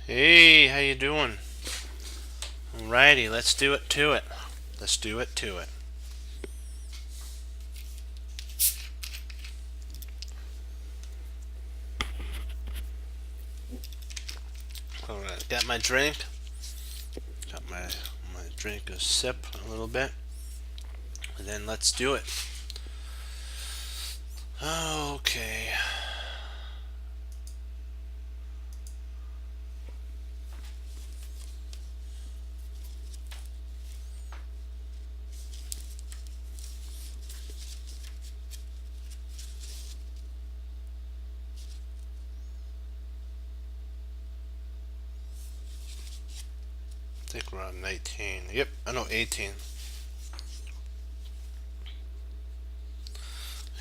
Hey, how you doing? Alrighty, let's do it to it. Let's do it to it. Alright, got my drink. Got my drink a sip a little bit. And then let's do it. Okay. I think we're on 19. Yep, I know 18.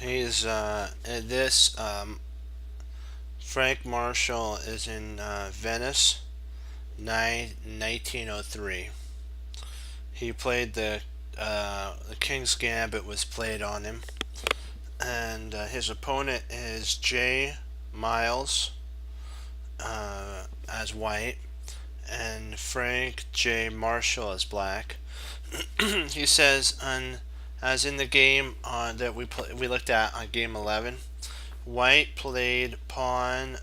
He's in this Frank Marshall is in Venice, 1903. He played the King's Gambit was played on him, and his opponent is J. Miles as white, and Frank J. Marshall as black. He says, as in the game that we looked at on game 11, white played pawn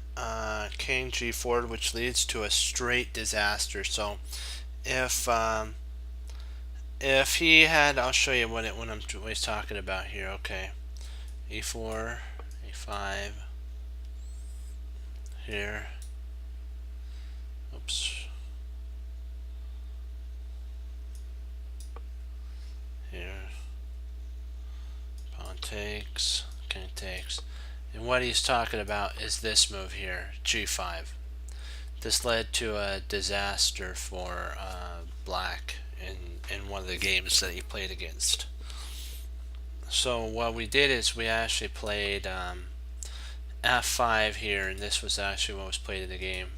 king g4, which leads to a straight disaster. So if if he had, I'll show you what he's talking about here. Okay, e4, e5 here. Oops. Here. Pawn takes. King takes. And what he's talking about is this move here, g5. This led to a disaster for black in one of the games that he played against. So what we did is we actually played f5 here, and this was actually what was played in the game.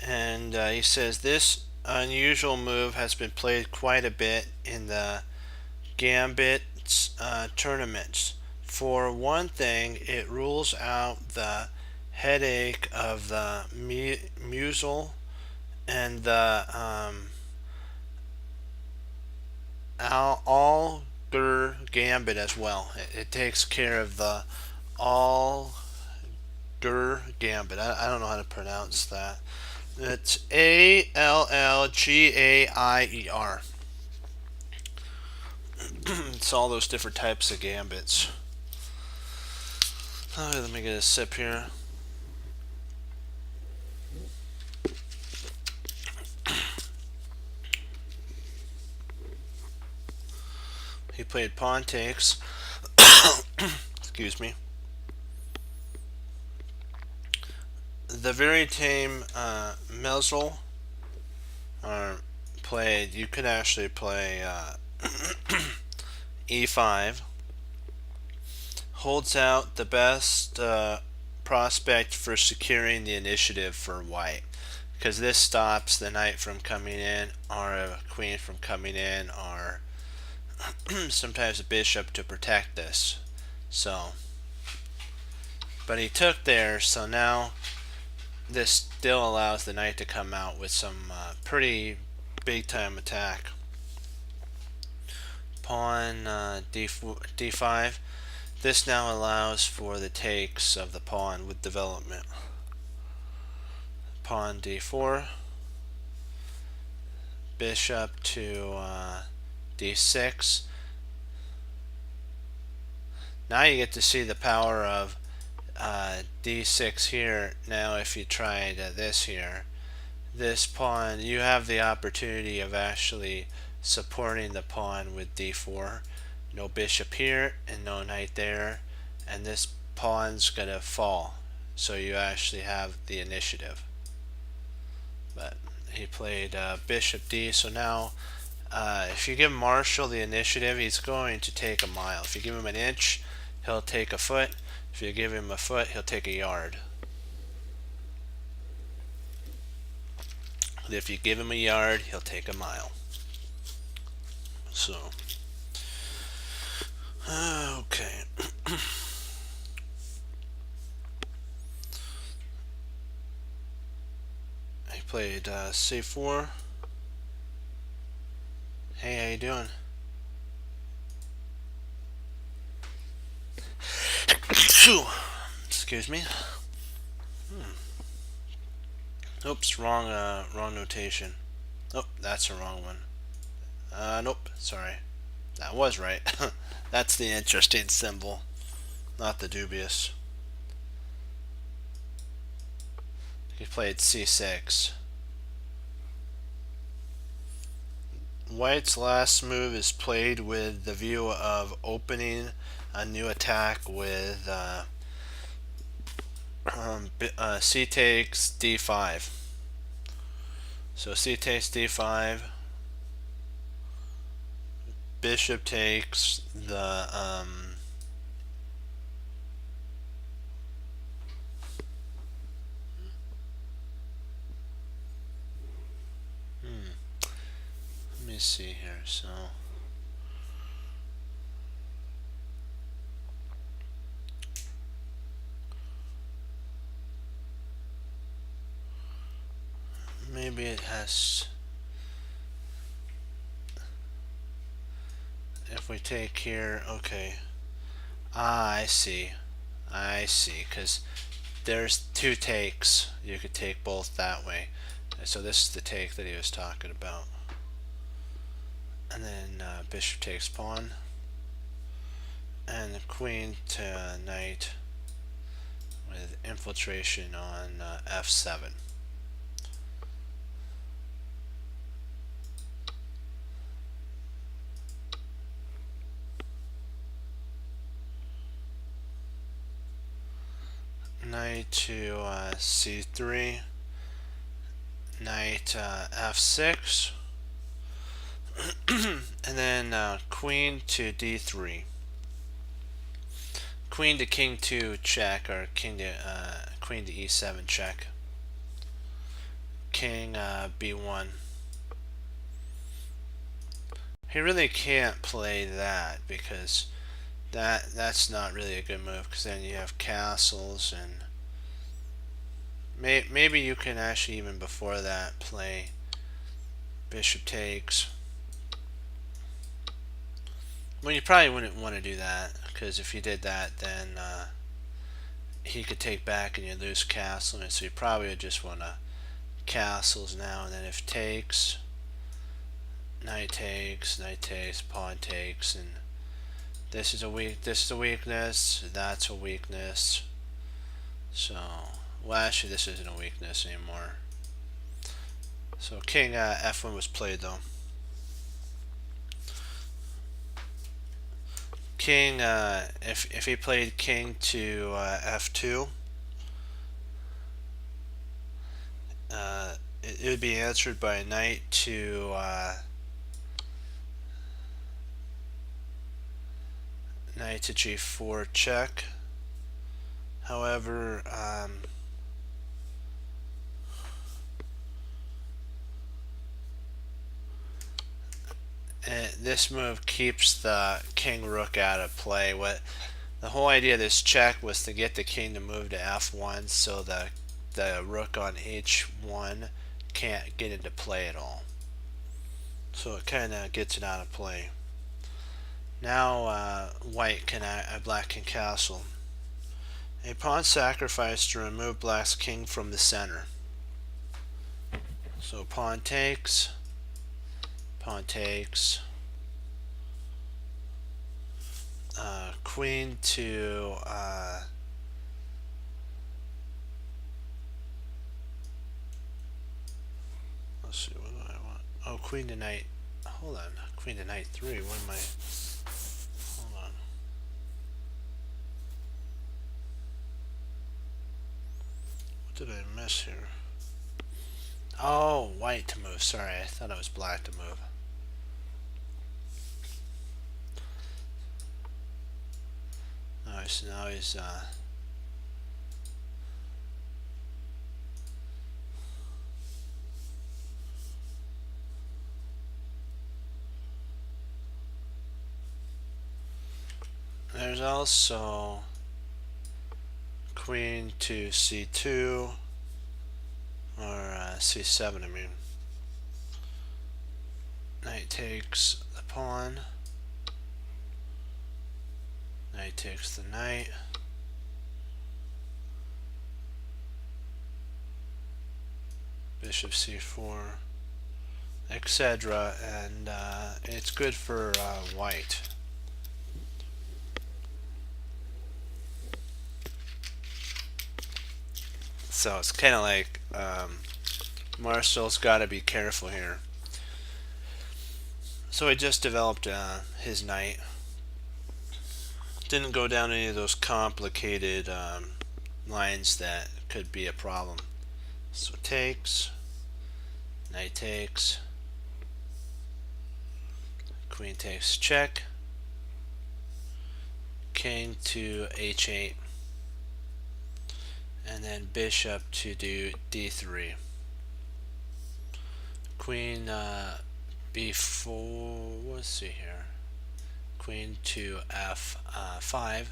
And he says this unusual move has been played quite a bit in the Gambit tournaments. For one thing, it rules out the headache of the musil and the Alger Gambit as well. It takes care of the Alger Gambit. I don't know how to pronounce that. It's Allgaier. It's all those different types of gambits. Let me get a sip here. He played pawn takes. Excuse me. The very tame Mesel are played. You could actually play e5. Holds out the best prospect for securing the initiative for white, because this stops the knight from coming in, or a queen from coming in, or sometimes a bishop to protect this. So, but he took there, so now this still allows the knight to come out with some pretty big time attack. Pawn d5. This now allows for the takes of the pawn with development. Pawn d4. Bishop to d6. Now you get to see the power of d6 here. Now if you tried this here, this pawn, you have the opportunity of actually supporting the pawn with d4. No bishop here and no knight there, and this pawn's gonna fall, so you actually have the initiative. But he played bishop d, so now if you give Marshall the initiative, he's going to take a mile. If you give him an inch, he'll take a foot. If you give him a foot, he'll take a yard. If you give him a yard, he'll take a mile. So, okay. played c4. Hey, how you doing? Excuse me. Oops, wrong notation. Oh, that's the wrong one. Nope, sorry. That was right. That's the interesting symbol, not the dubious. He played c6. White's last move is played with the view of opening a new attack with c takes d5. So c takes d5. Bishop takes the let me see here. So maybe it has. If we take here, okay. I see. I see. Because there's two takes. You could take both that way. So this is the take that he was talking about. And then bishop takes pawn. And the queen to knight with infiltration on f7. Knight to c3, knight f6, and then queen to d3. Queen to king 2 check, or queen to e7 check. King b1. He really can't play that because that's not really a good move, because then you have castles, and maybe you can actually even before that play bishop takes. Well, you probably wouldn't want to do that, because if you did that, then he could take back and you lose castle, and so you probably would just want to castles now. And then if takes, knight takes, pawn takes, and this is a weakness, that's a weakness. So, well, actually this isn't a weakness anymore. So king f1 was played though. King, if he played king to f2, it would be answered by a knight to g4 check. However, this move keeps the king rook out of play. What the whole idea of this check was to get the king to move to f1, so the rook on h1 can't get into play at all. So it kind of gets it out of play. Now black can castle. A pawn sacrifice to remove black's king from the center. So pawn takes, queen to let's see, what do I want? Oh, queen to knight. Hold on, queen to knight 3. What am I? Hold on. What did I miss here? Oh, white to move. Sorry, I thought it was black to move. Alright, so now he's there's also queen to c2 or c7, I mean. Knight takes the pawn. Knight takes the knight. Bishop c4, etc. And it's good for white. So it's kind of like Marcel's got to be careful here. So he just developed his knight. Didn't go down any of those complicated lines that could be a problem. So takes, knight takes, queen takes check, king to h8, and then bishop to do d3. Queen b4, let's see here, queen to f5,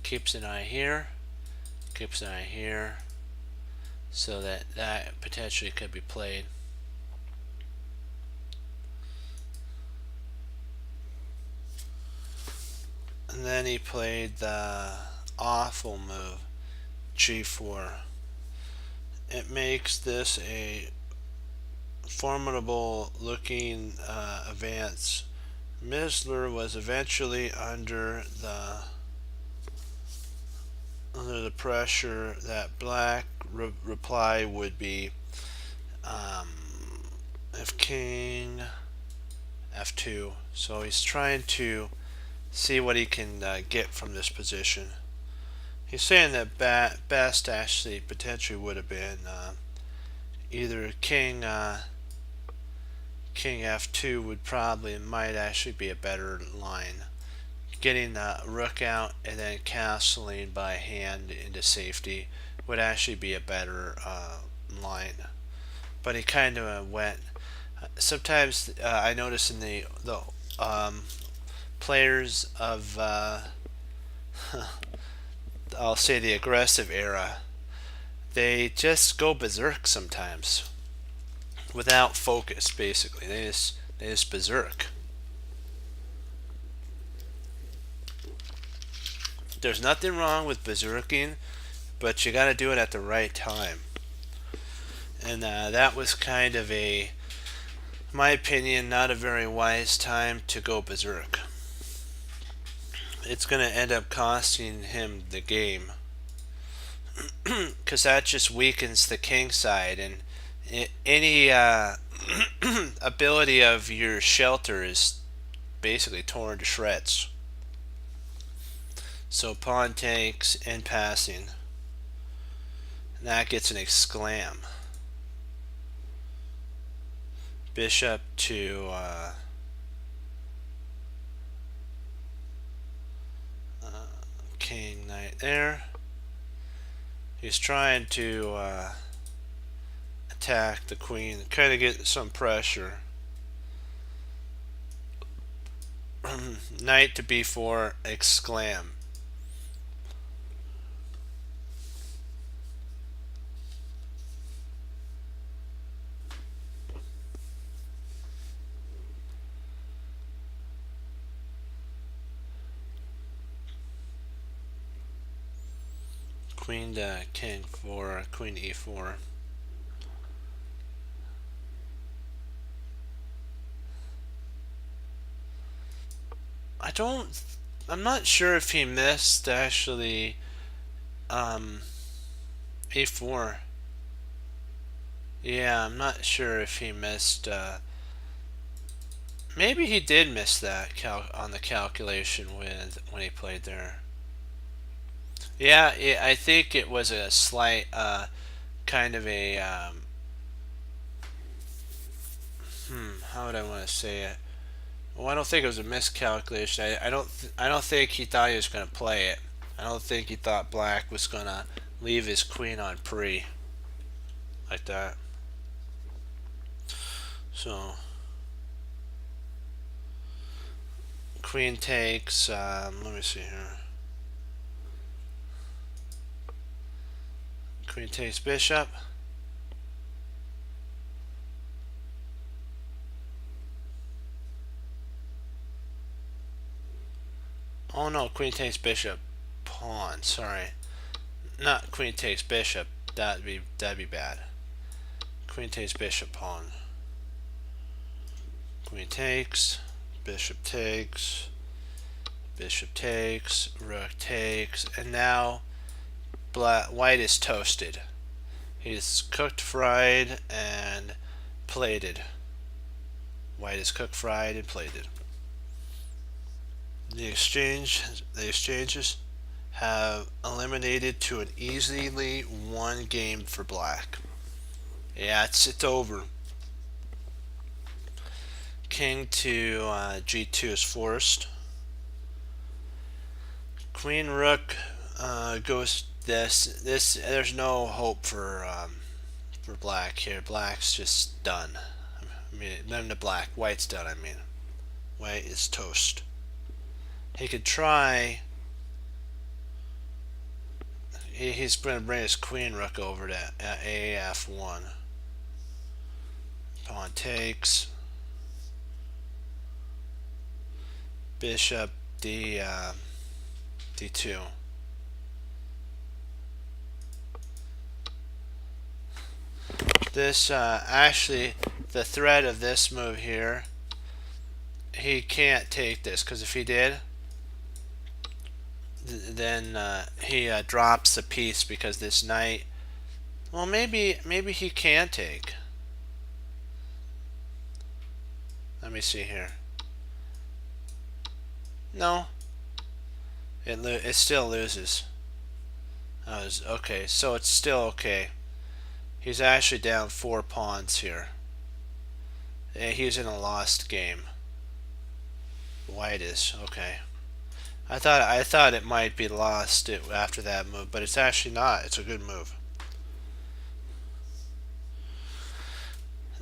keeps an eye here, keeps an eye here, so that potentially could be played. And then he played the awful move, g4. It makes this a formidable looking advance. Misler was eventually under the pressure that black reply would be f king f2. So he's trying to see what he can get from this position. He's saying that best actually potentially would have been either king f2 might actually be a better line. Getting the rook out and then castling by hand into safety would actually be a better line. But he kind of went. Sometimes I notice in the players of I'll say the aggressive era, they just go berserk sometimes without focus. Basically, they just berserk. There's nothing wrong with berserking, but you got to do it at the right time. And that was kind of in my opinion, not a very wise time to go berserk. It's going to end up costing him the game, because that just weakens the king side, and any ability of your shelter is basically torn to shreds. So pawn takes and passing, and that gets an exclam. Bishop to king knight there. He's trying to attack the queen, kind of get some pressure. Knight to b4, exclam. Queen to king 4, queen e4. I'm not sure if he missed actually a4. Yeah, I'm not sure if he missed maybe he did miss that on the calculation when he played there. Yeah, I think it was a slight kind of a how would I want to say it? Well, I don't think it was a miscalculation. I don't think he thought he was going to play it. I don't think he thought black was going to leave his queen on pre like that. So queen takes. Let me see here. Queen takes bishop. Oh no, queen takes bishop, pawn. Sorry, not queen takes bishop. That'd be bad. Queen takes bishop, pawn. Queen takes, bishop takes, bishop takes, rook takes, and now white is toasted. He's cooked, fried, and plated. White is cooked, fried, and plated. The exchanges have eliminated to an easily won game for black. Yeah, it's over. King to g2 is forced. Queen rook goes this. There's no hope for black here. Black's just done. I mean, none to black. White's done. I mean, white is toast. He could try. He's going to bring his queen rook over to AF1. Pawn takes. Bishop D2. This actually, the threat of this move here, he can't take this, because if he did, then he drops the piece, because this knight, well, maybe he can take. Let me see here. No, it still loses. Okay, so it's still okay. He's actually down 4 pawns here. He's in a lost game. White is okay. I thought it might be lost after that move, but it's actually not. It's a good move.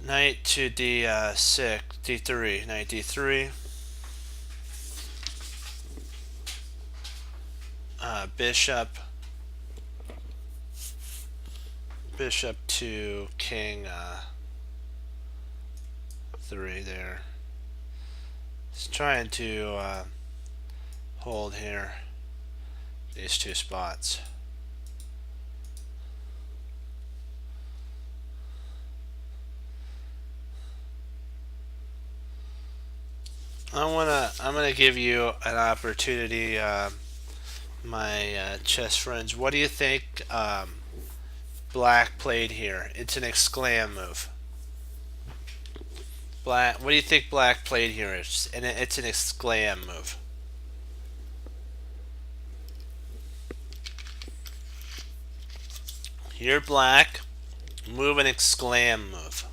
Knight to D6, D3, knight D3. Bishop to king 3 there. He's trying to hold here these 2 spots. I'm gonna give you an opportunity, my chess friends. What do you think black played here? It's an exclam move. What do you think black played here? It's an exclam move. Here, black, move an exclam move.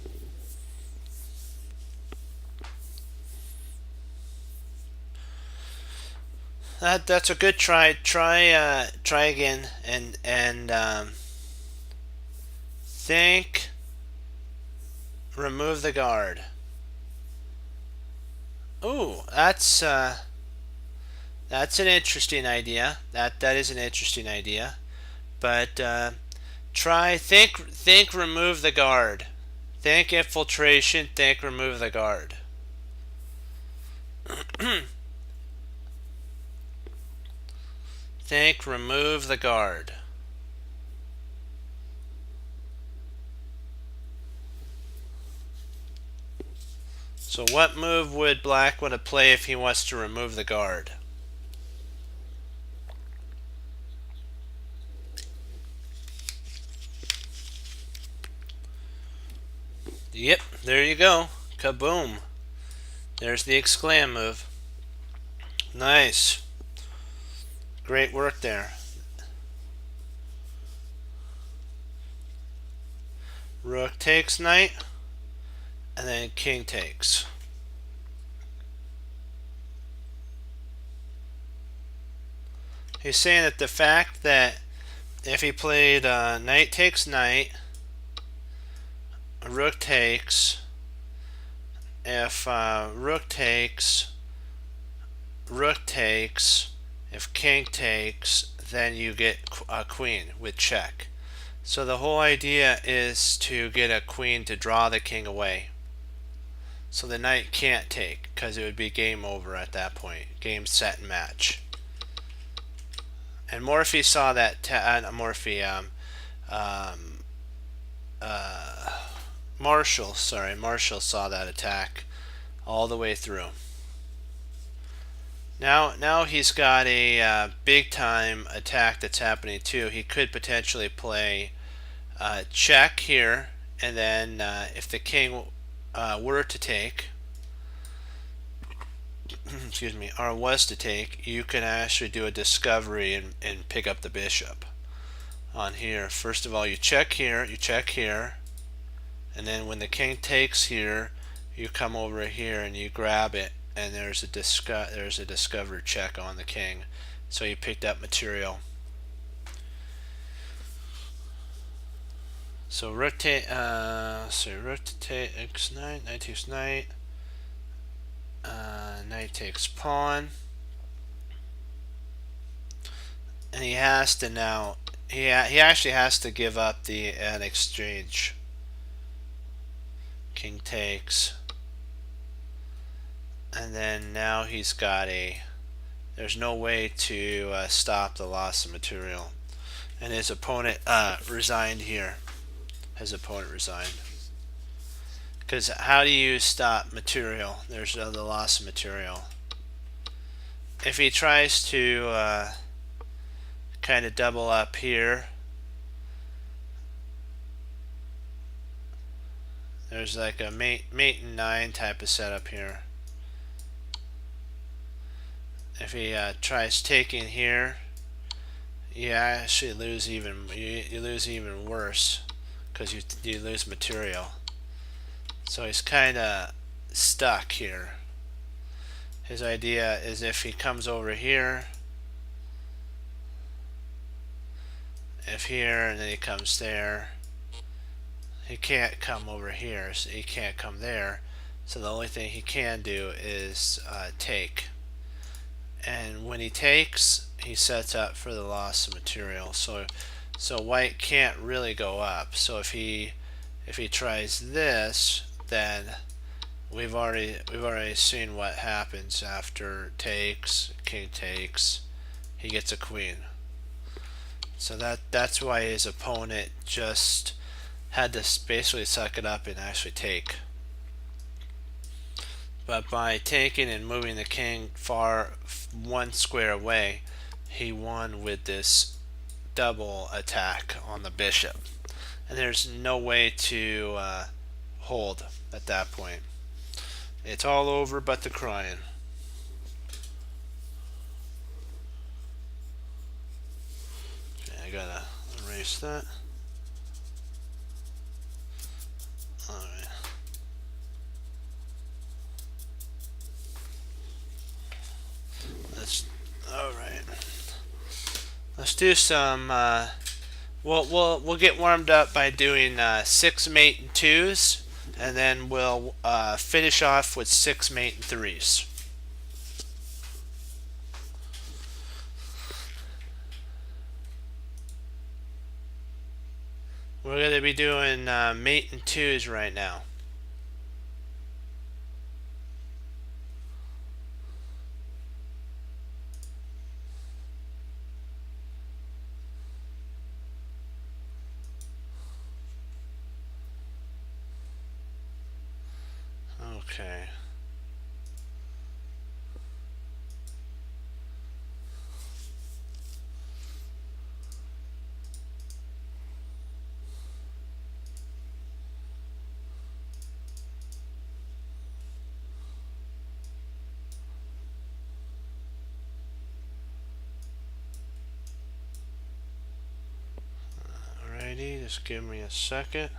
That's a good try. Try again and think. Remove the guard. Ooh, that's an interesting idea. That is an interesting idea. But think remove the guard. Think infiltration. Think remove the guard. Think remove the guard. So what move would black want to play if he wants to remove the guard? Yep, there you go. Kaboom. There's the exclam move. Nice. Great work there. Rook takes knight, and then king takes. He's saying that the fact that if he played knight takes knight, rook takes, if rook takes, if king takes, then you get a queen with check. So the whole idea is to get a queen to draw the king away. So the knight can't take, because it would be game over at that point. Game, set, and match. And Morphy saw that. Marshall saw that attack all the way through. Now he's got a big time attack that's happening too. He could potentially play check here, and then if the king were to take, excuse me, or was to take, you can actually do a discovery and pick up the bishop on here. First of all, you check here, and then when the king takes here, you come over here and you grab it, and there's a discover check on the king. So you picked up material. So rotate x9, knight takes knight, knight takes pawn, and he has to now. He actually has to give up an exchange. King takes, and then now he's got there's no way to stop the loss of material, and his opponent resigned here. His opponent resigned, because how do you stop material? There's the loss of material. If he tries to kind of double up here, there's like a mate and 9 type of setup here. If he tries taking here, you actually lose even worse, because you lose material. So he's kind of stuck here. His idea is if he comes over here, and then he comes there, he can't come over here, so he can't come there. So the only thing he can do is take. And when he takes, he sets up for the loss of material. So white can't really go up. So if he tries this, then we've already seen what happens after takes, king takes, he gets a queen. So that's why his opponent just had to basically suck it up and actually take. But by taking and moving the king far one square away, he won with this double attack on the bishop. And there's no way to hold at that point. It's all over but the crying. Okay, I gotta erase that. Alright. Let's do some we'll get warmed up by doing 6 mate and 2s, and then we'll finish off with 6 mate and 3s. We're going to be doing mate and 2s right now. Okay. Alrighty, just give me a second.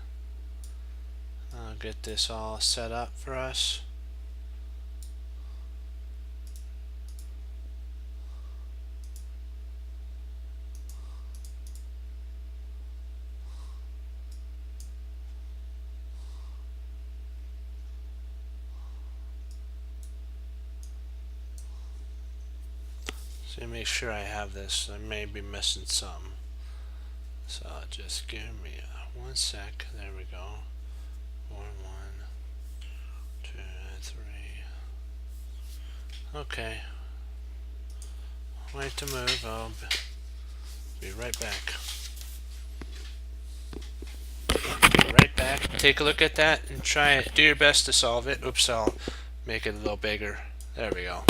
I'll get this all set up for us. So make sure I have this. I may be missing some. So just give me 1 sec. There we go. 1, 2, 3. Okay. Wait to move. Oh, Be right back. Be right back. Take a look at that and try it. Do your best to solve it. Oops, I'll make it a little bigger. There we go.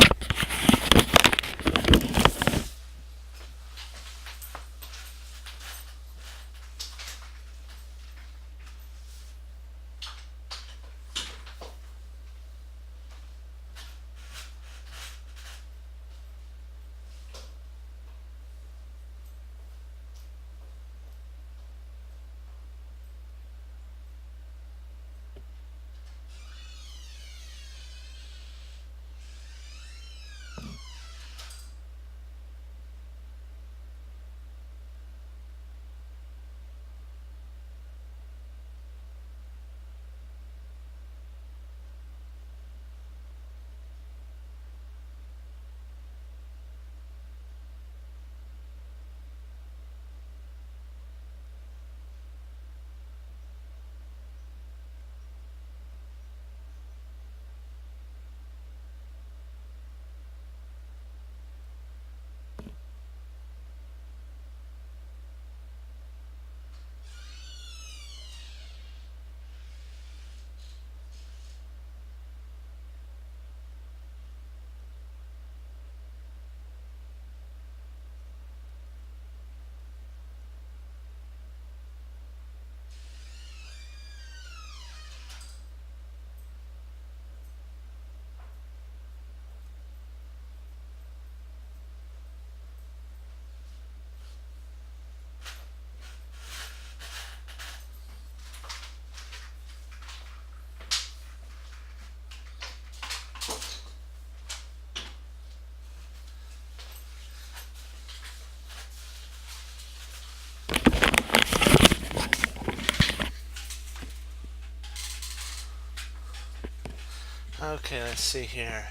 Okay, let's see here.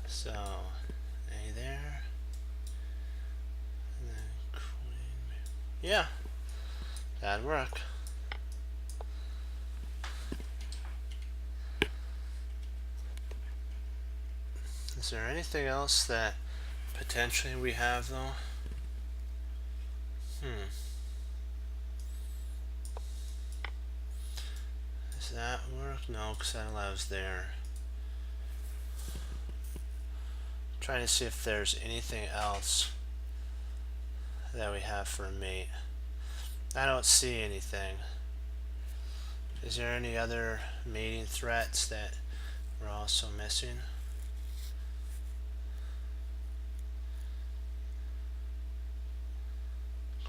So, A there. And then queen. Yeah, that'd work. Is there anything else that potentially we have though? Does that work? No, because that allows there. Trying to see if there's anything else that we have for a mate. I don't see anything. Is there any other mating threats that we're also missing?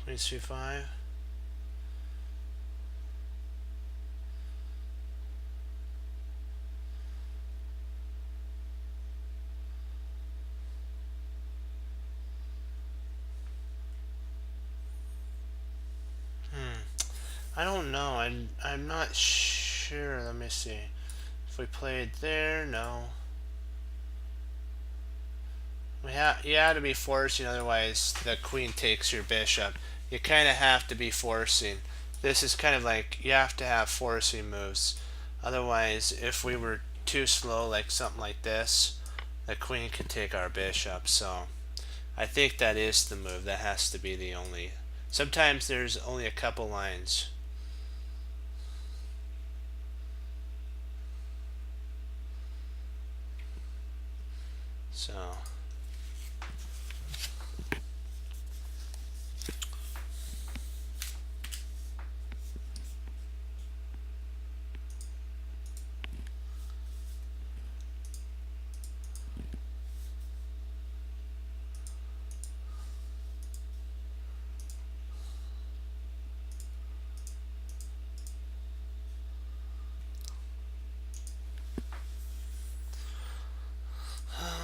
Queen c5. I don't know. I'm not sure. Let me see. If we played there, no. You have to be forcing, otherwise the queen takes your bishop. You kind of have to be forcing. This is kind of like you have to have forcing moves. Otherwise, if we were too slow, like something like this, the queen could take our bishop. So I think that is the move. That has to be the only. Sometimes there's only a couple lines. So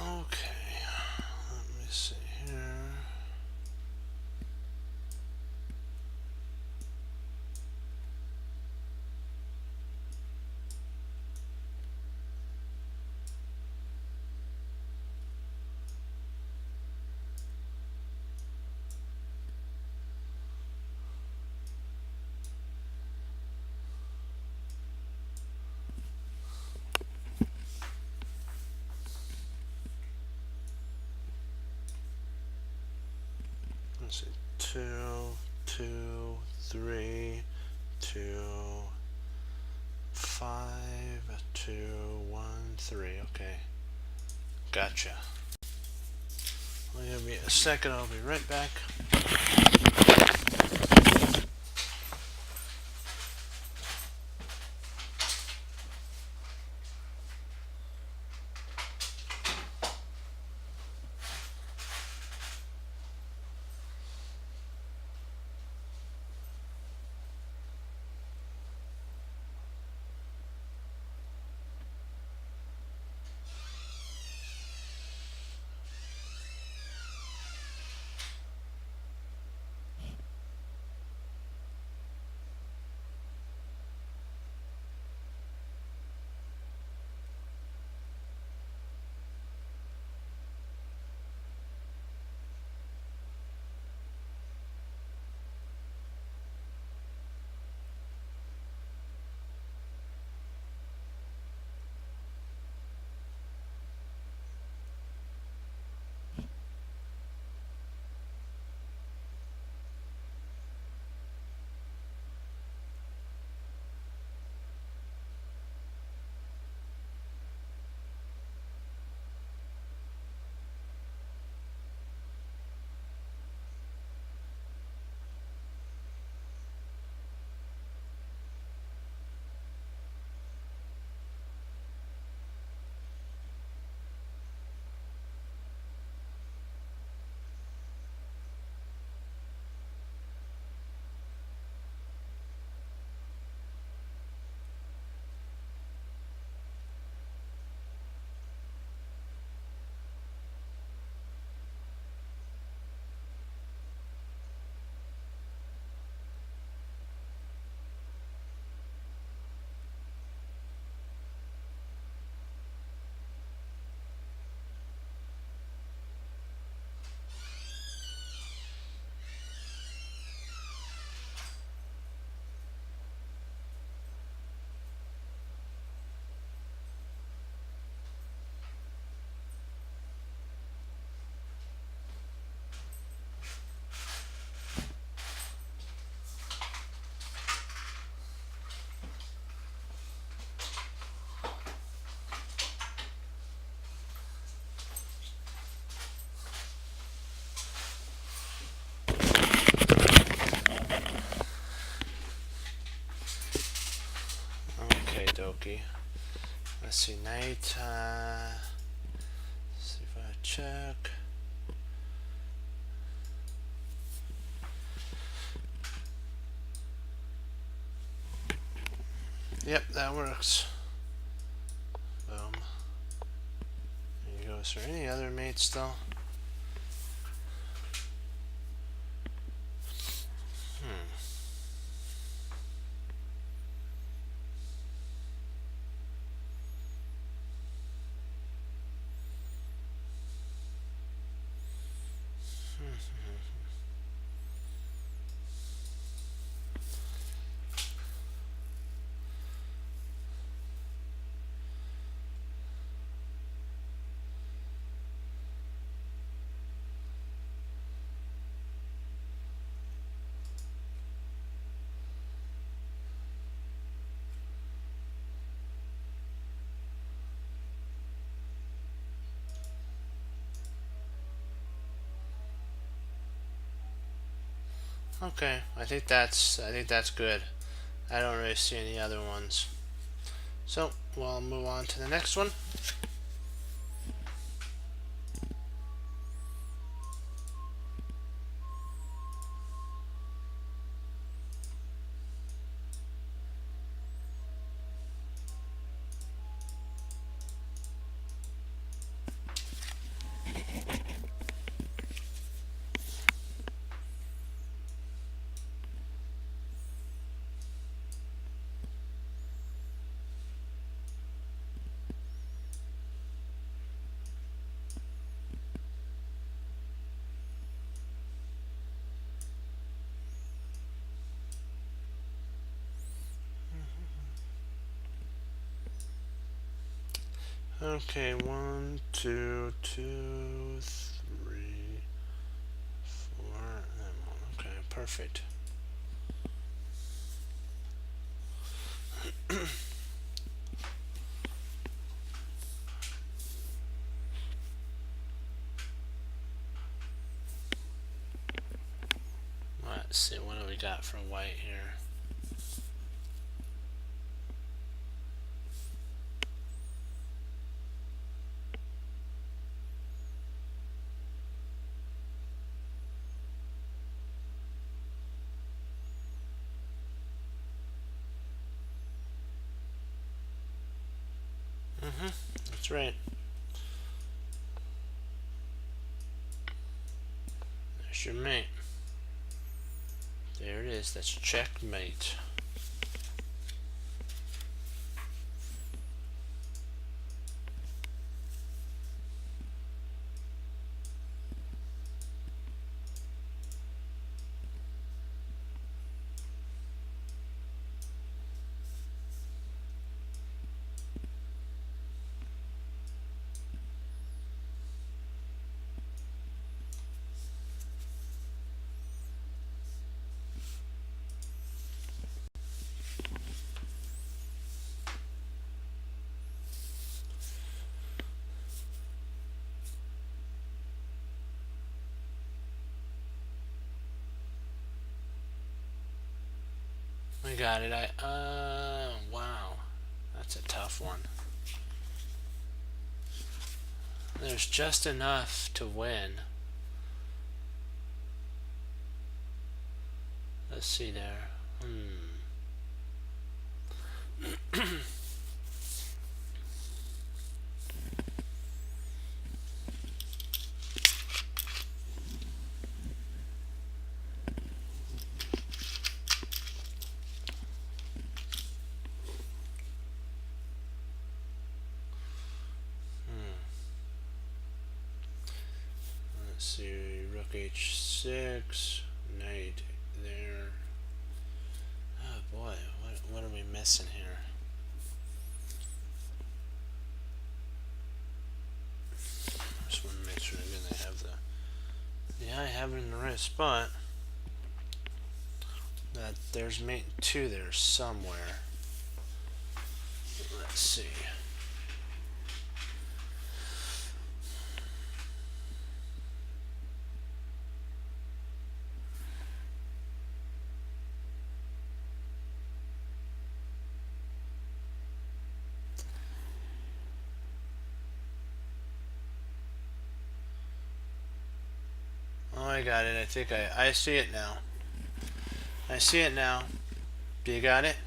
okay. 2, 2, 3, 2, 5, 2, 1, 3. Okay. Gotcha. Give me a second, I'll be right back. Okay, dokie. Let's see, night. See if I check. Yep, that works. Boom. There you go. Is there any other mates though? Okay, I think that's good. I don't really see any other ones. So we'll move on to the next one. Okay, 1, 2, 2, 3, 4, and 1. Okay. perfect. Let's see, what do we got for white here? That's right. There's your mate. There it is. That's checkmate. We got it. Wow. That's a tough one. There's just enough to win. Let's see there. Let's see, rook h6, knight there. Oh boy, what are we missing here? Just want to make sure again they have the I have it in the right spot. That there's mate 2 there somewhere. Let's see. Oh, I got it. I think I see it now. I see it now. Do you got it?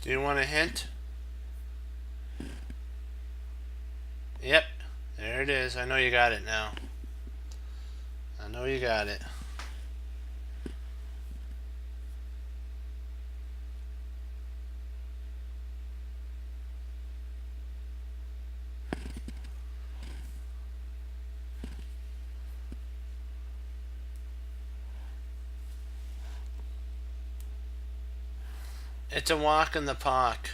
Do you want a hint? Yep, there it is. I know you got it now. I know you got it. It's a walk in the park.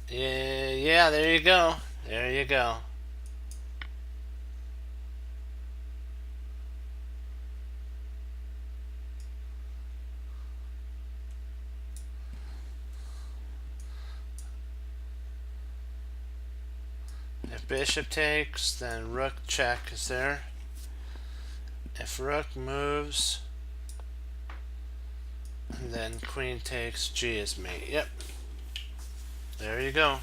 Yeah, there you go. There you go. If bishop takes, then rook check is there. If rook moves, then queen takes, G is mate. Yep. There you go.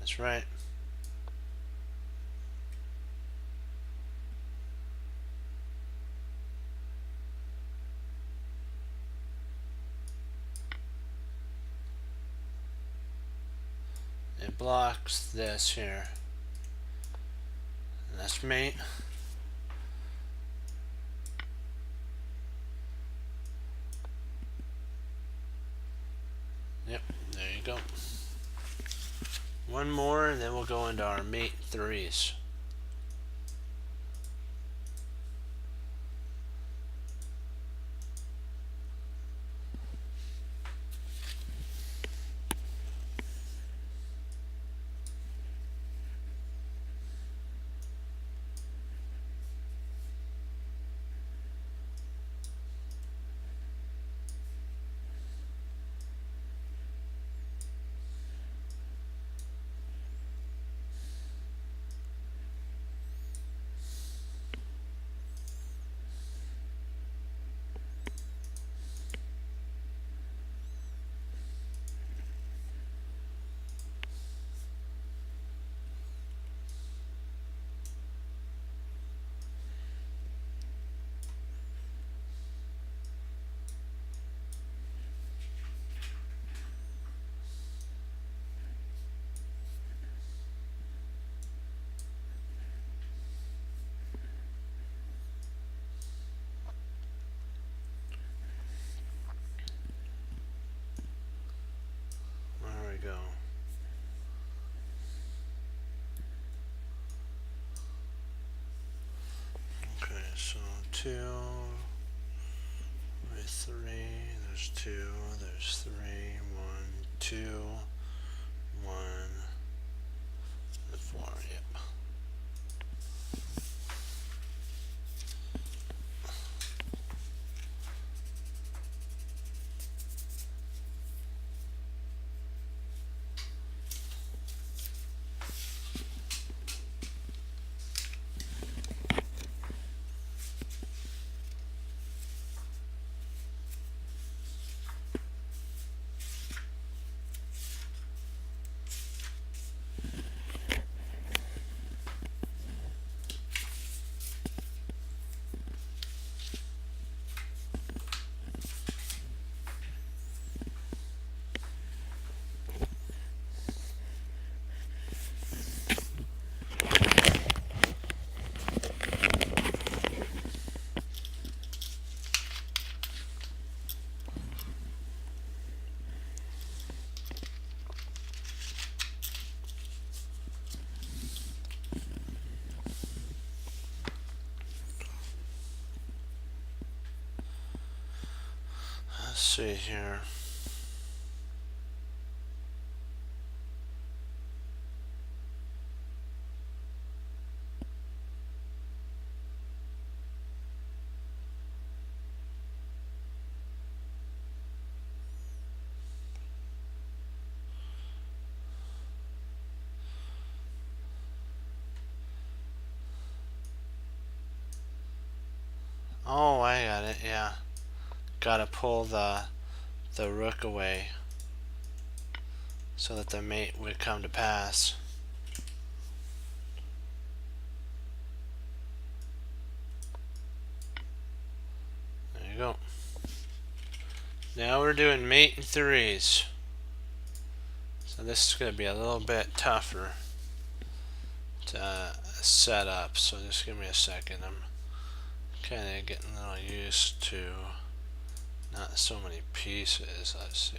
That's right. It blocks this here. And that's mate. Yep, there you go. One more and then we'll go into our mate 3s. There we go. Okay, so 2, there's 3, there's 2, there's 3, 1, 2, 1, and 4, yep. Let's see here. Oh, I got it, yeah. Gotta pull the rook away so that the mate would come to pass. There you go. Now we're doing mate 3s. So this is going to be a little bit tougher to set up. So just give me a second. I'm kind of getting a little used to not so many pieces. Let's see.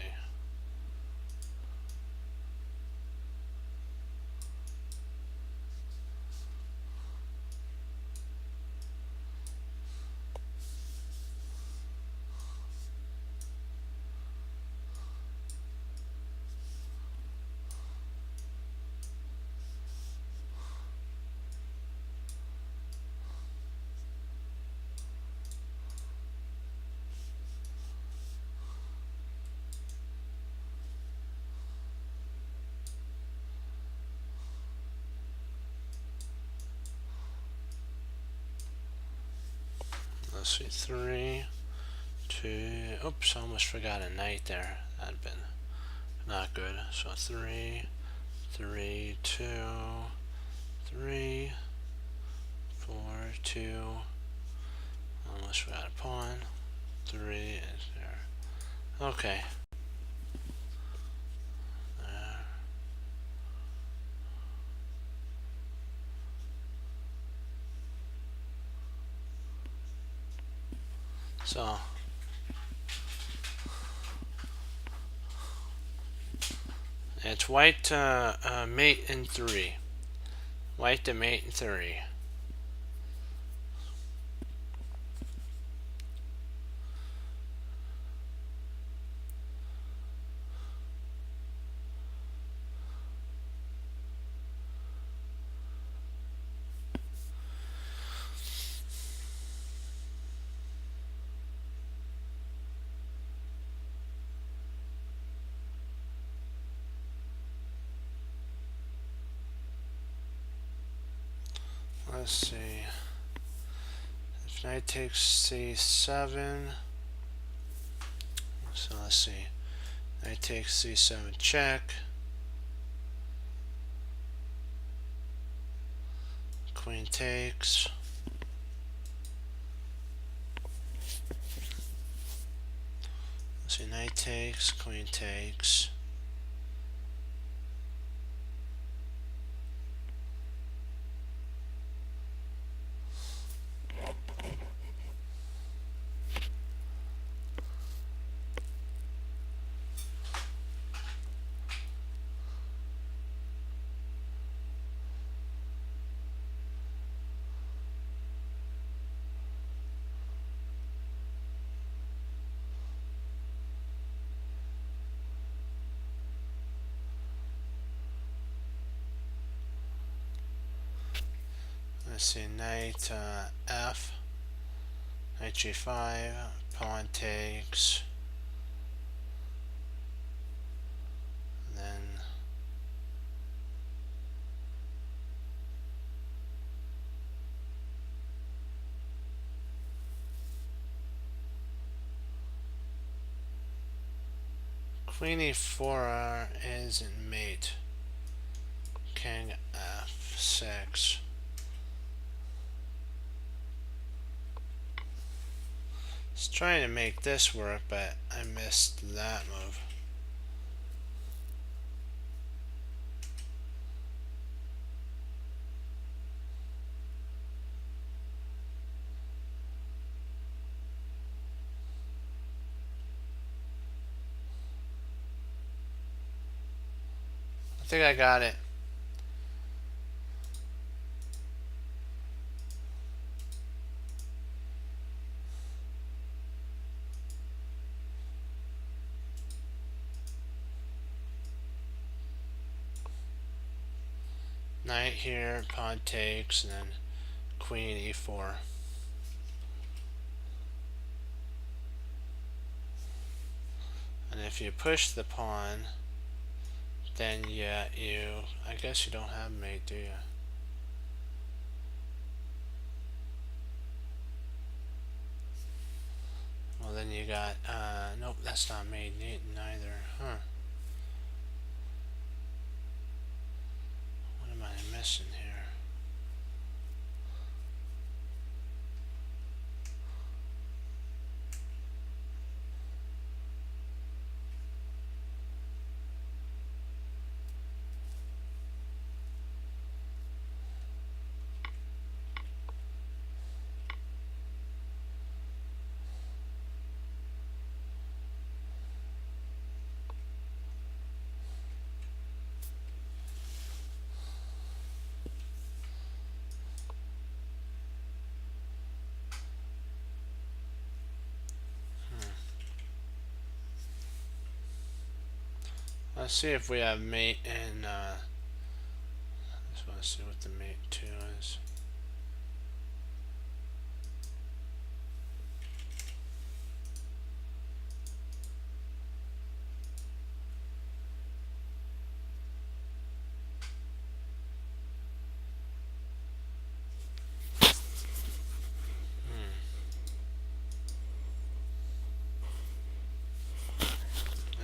Let's see, 3, 2, oops, I almost forgot a knight there. That'd been Not good. So 3, 3, 2, 3, 4, 2. Almost got a pawn. 3 is there. Okay. So it's white to mate in 3. White to mate in 3. Let's see. If knight takes c7, so let's see. Knight takes c7 check. Queen takes. Let's see. Knight takes. Queen takes. Let's see. Knight f. Knight g5. Pawn takes. Then Queen e4 isn't mate. King f6. I was trying to make this work, but I missed that move. I think I got it. Knight here, pawn takes, and then queen e4. And if you push the pawn, then yeah, I guess you don't have mate, do you? Well, then you got, nope, that's not mate neither, huh? What am I missing here? Let's see if we have mate in, I just want to see what the mate 2 is.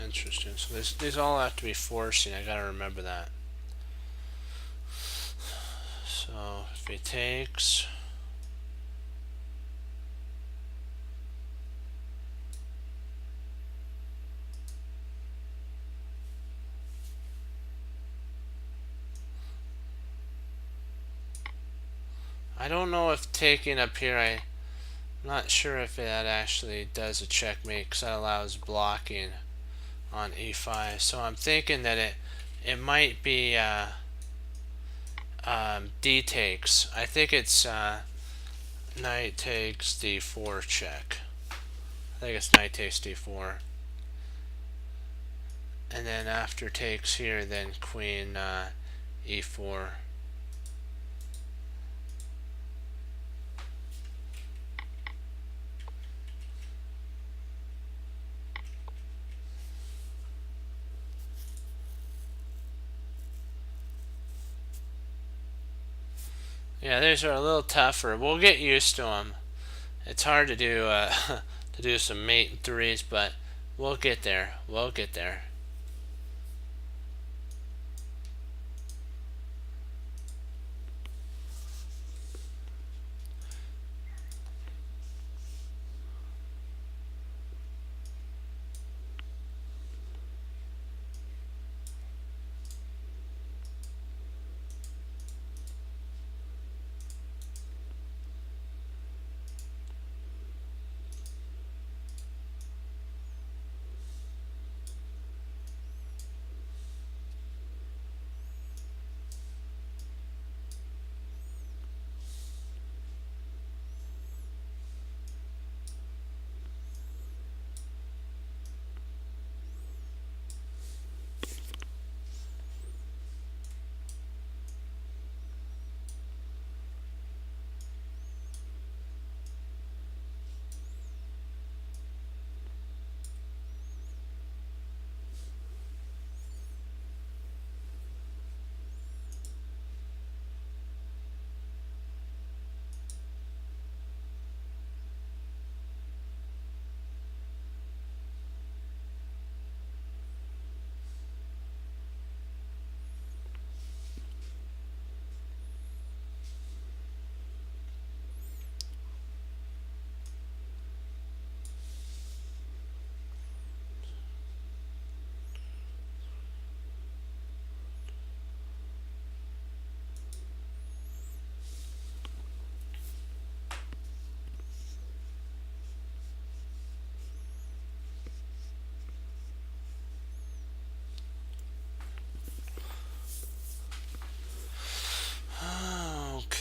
interesting. So these all have to be forcing. I gotta remember that. So if he takes, I don't know if taking up here, I'm not sure if that actually does a checkmate because that allows blocking on e5. So I'm thinking that it might be d takes. I think it's knight takes d4 check. I think it's knight takes d4. And then after takes here, then queen e4. Yeah, these are a little tougher. We'll get used to them. It's hard to do to do some mate and threes, but we'll get there. We'll get there.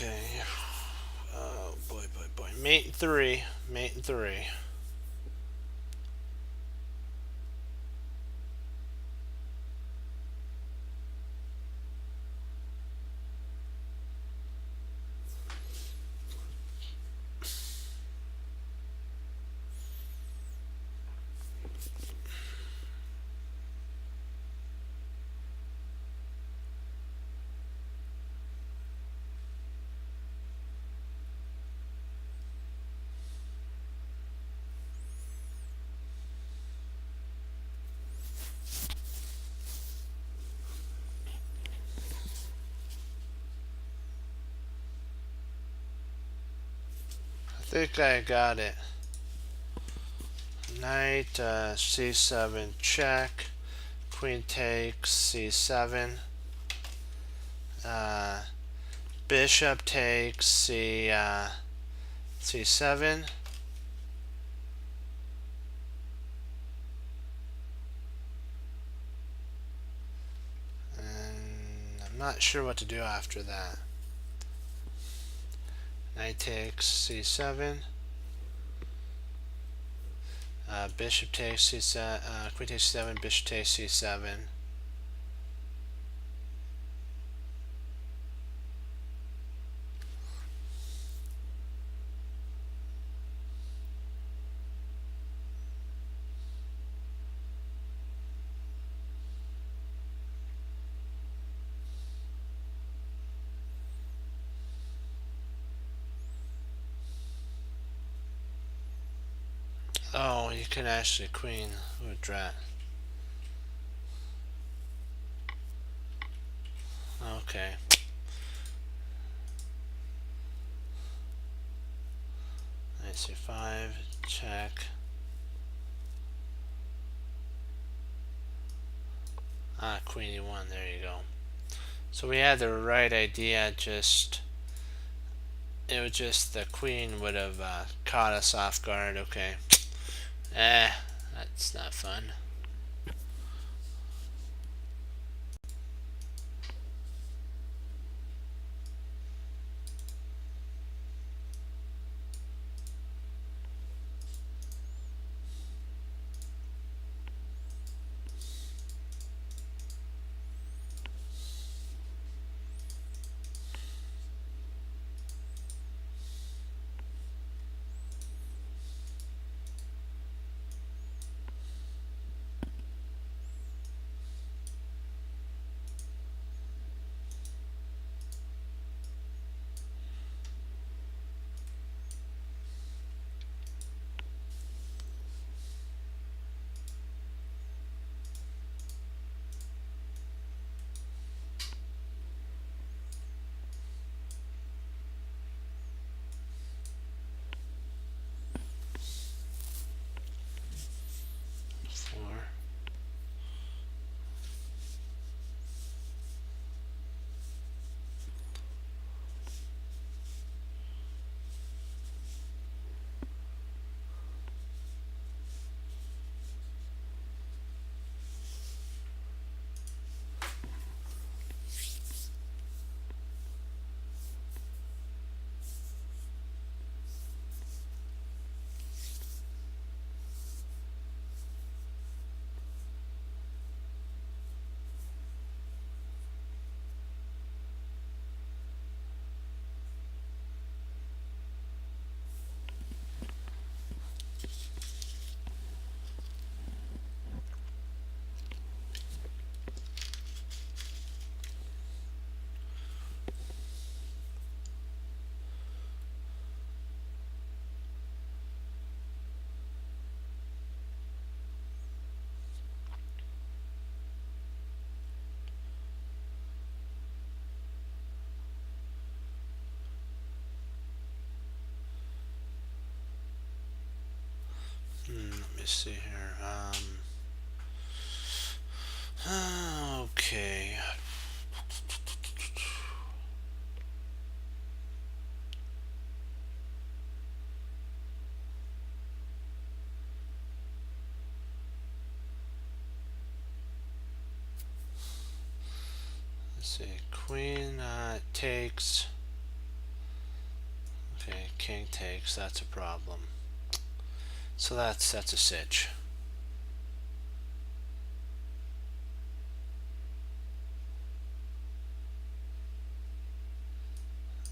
Okay. Oh boy, boy, boy. Mate and three. Mate and three. I think I got it. Knight c7 check. Queen takes c7. Uh, Bishop takes c7. And I'm not sure what to do after that. Knight takes c7. Bishop takes c7. Queen takes c7. Bishop takes c7. Oh, you can actually queen. Ooh, drat. Okay. Knight c5, check. Ah, queen e1, there you go. So we had the right idea, just it was just the queen would have caught us off guard. Okay. That's not fun. Four. Let me see here. Okay. Let's see. Queen takes. Okay, king takes. That's a problem. So that's a sitch.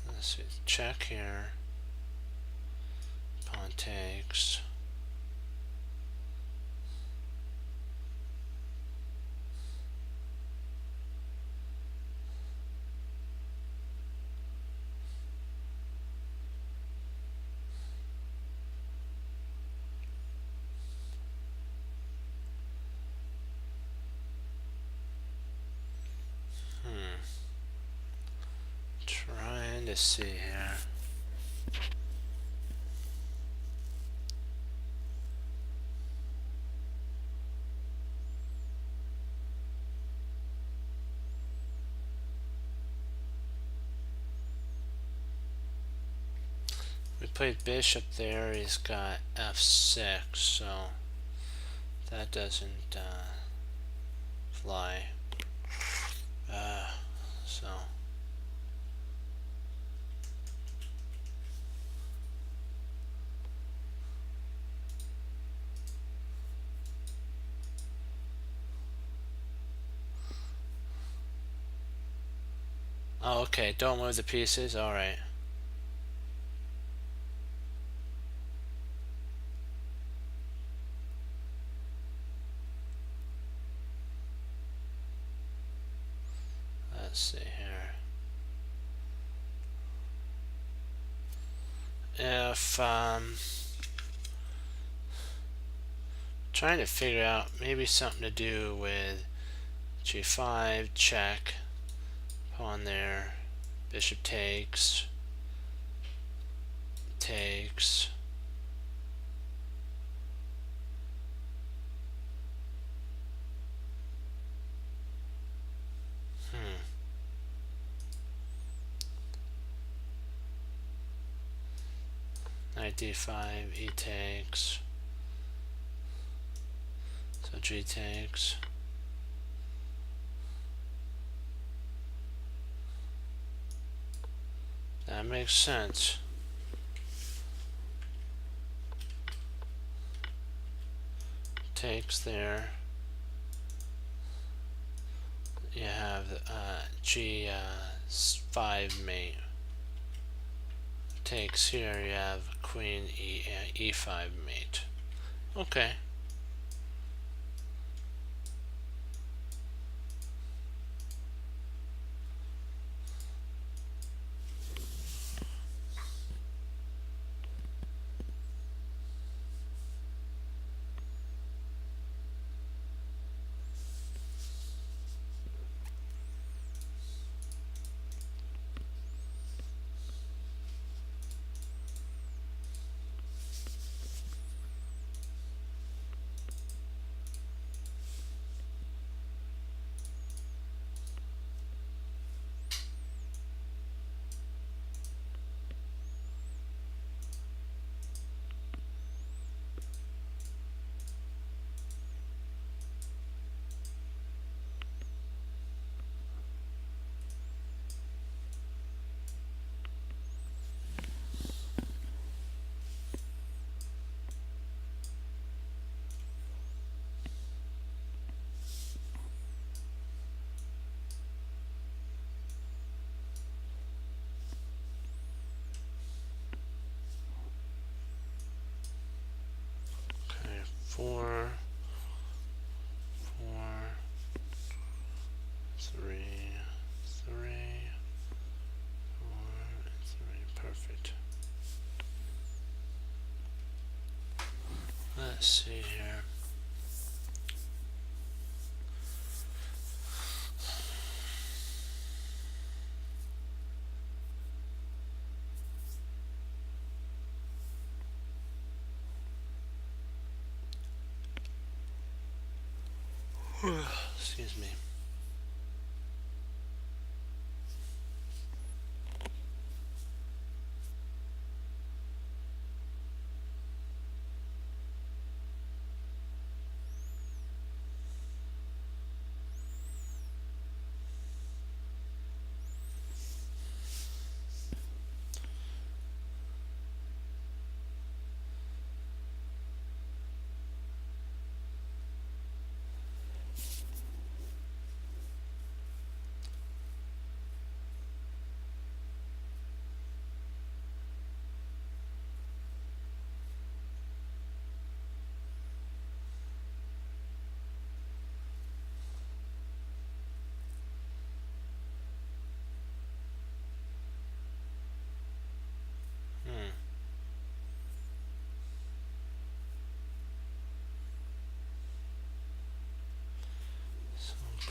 Let's see. Check here. Pawn takes. Trying to see here. We played bishop there. He's got f6, so that doesn't fly. So oh, okay. Don't move the pieces. All right. Let's see here. If trying to figure out maybe something to do with g5 check, Pawn there. Bishop takes. Takes. Knight d5, e takes. So g takes. That makes sense. Takes there. You have g5 mate. Takes here. You have queen e5 mate. Okay. Okay, 4, 4, 3, 3, 4, and 3. Perfect. Let's see here. Excuse me.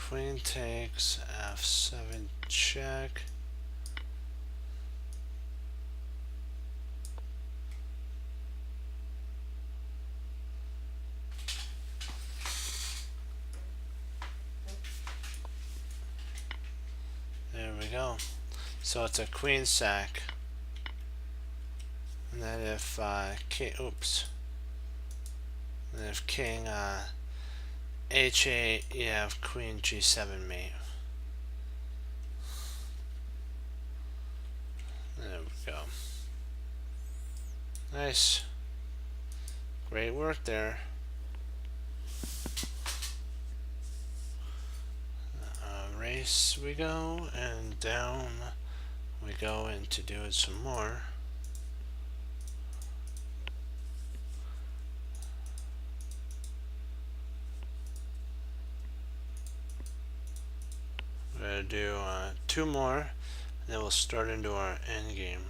Queen takes f7 check. There we go. So it's a queen sack. And then if king, oops. And if king h8, you have queen g7 mate. There we go. Nice. Great work there. Race we go, and down we go into doing some more. We're going to do 2 more, and then we'll start into our end game.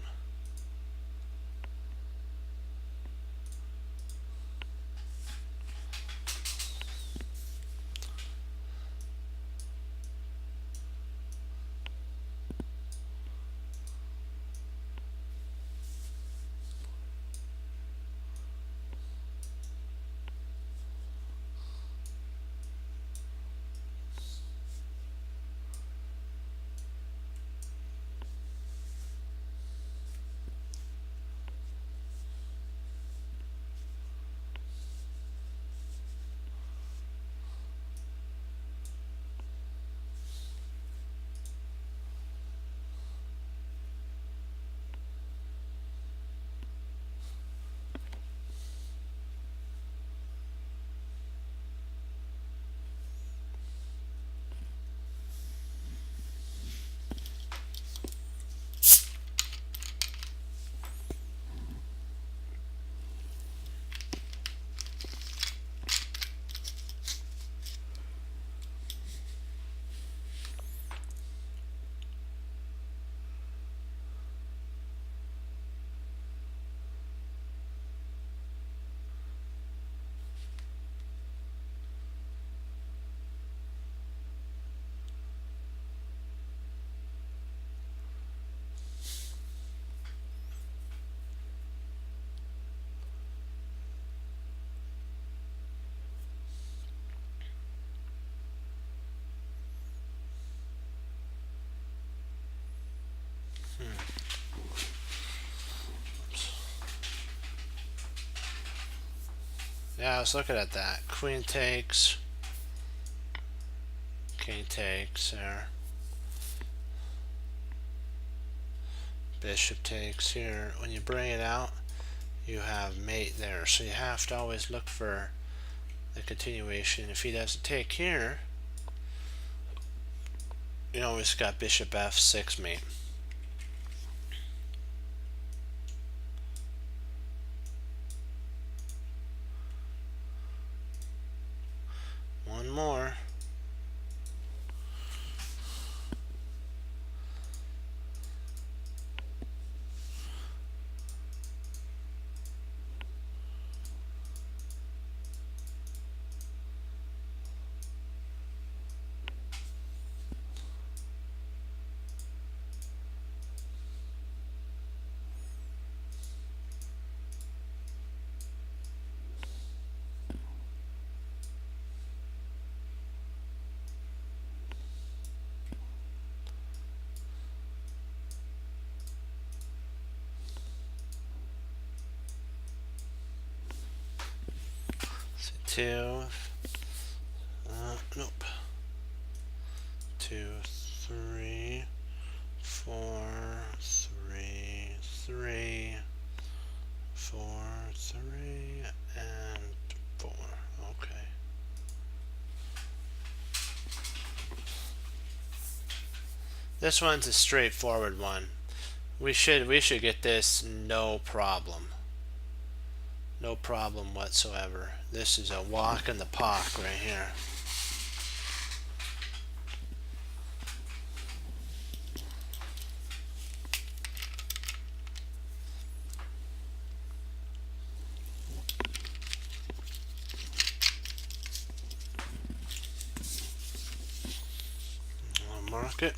Yeah, I was looking at that. Queen takes. King takes there. Bishop takes here. When you bring it out, you have mate there. So you have to always look for the continuation. If he doesn't take here, you always got bishop f6 mate. One more. So 2. Nope. 2, 3, 4, 3, 3, 4, 3, and 4. Okay. This one's a straightforward one. We should get this no problem. No problem whatsoever. This is a walk in the park right here. I'll mark it.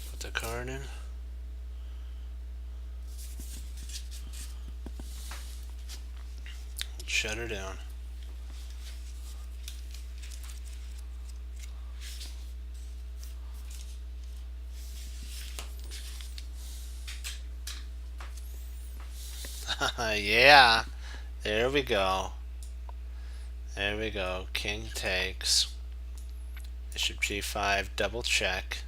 Put the card in. Shut her down. Yeah, there we go. There we go. King takes. Bishop g5, double check.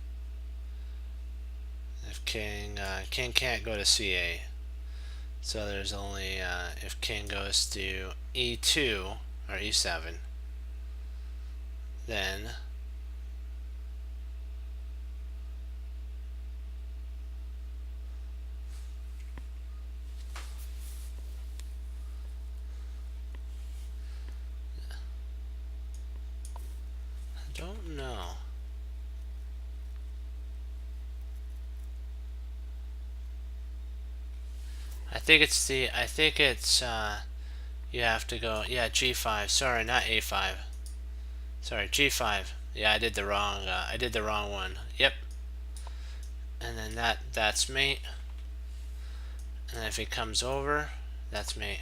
If king can't go to ca, so there's only if king goes to e2 or e7, then I don't know. I think it's you have to go, yeah, g5. Sorry, not a5. Sorry, g5. Yeah, I did the wrong one. Yep. And then that's mate. And if he comes over, that's mate.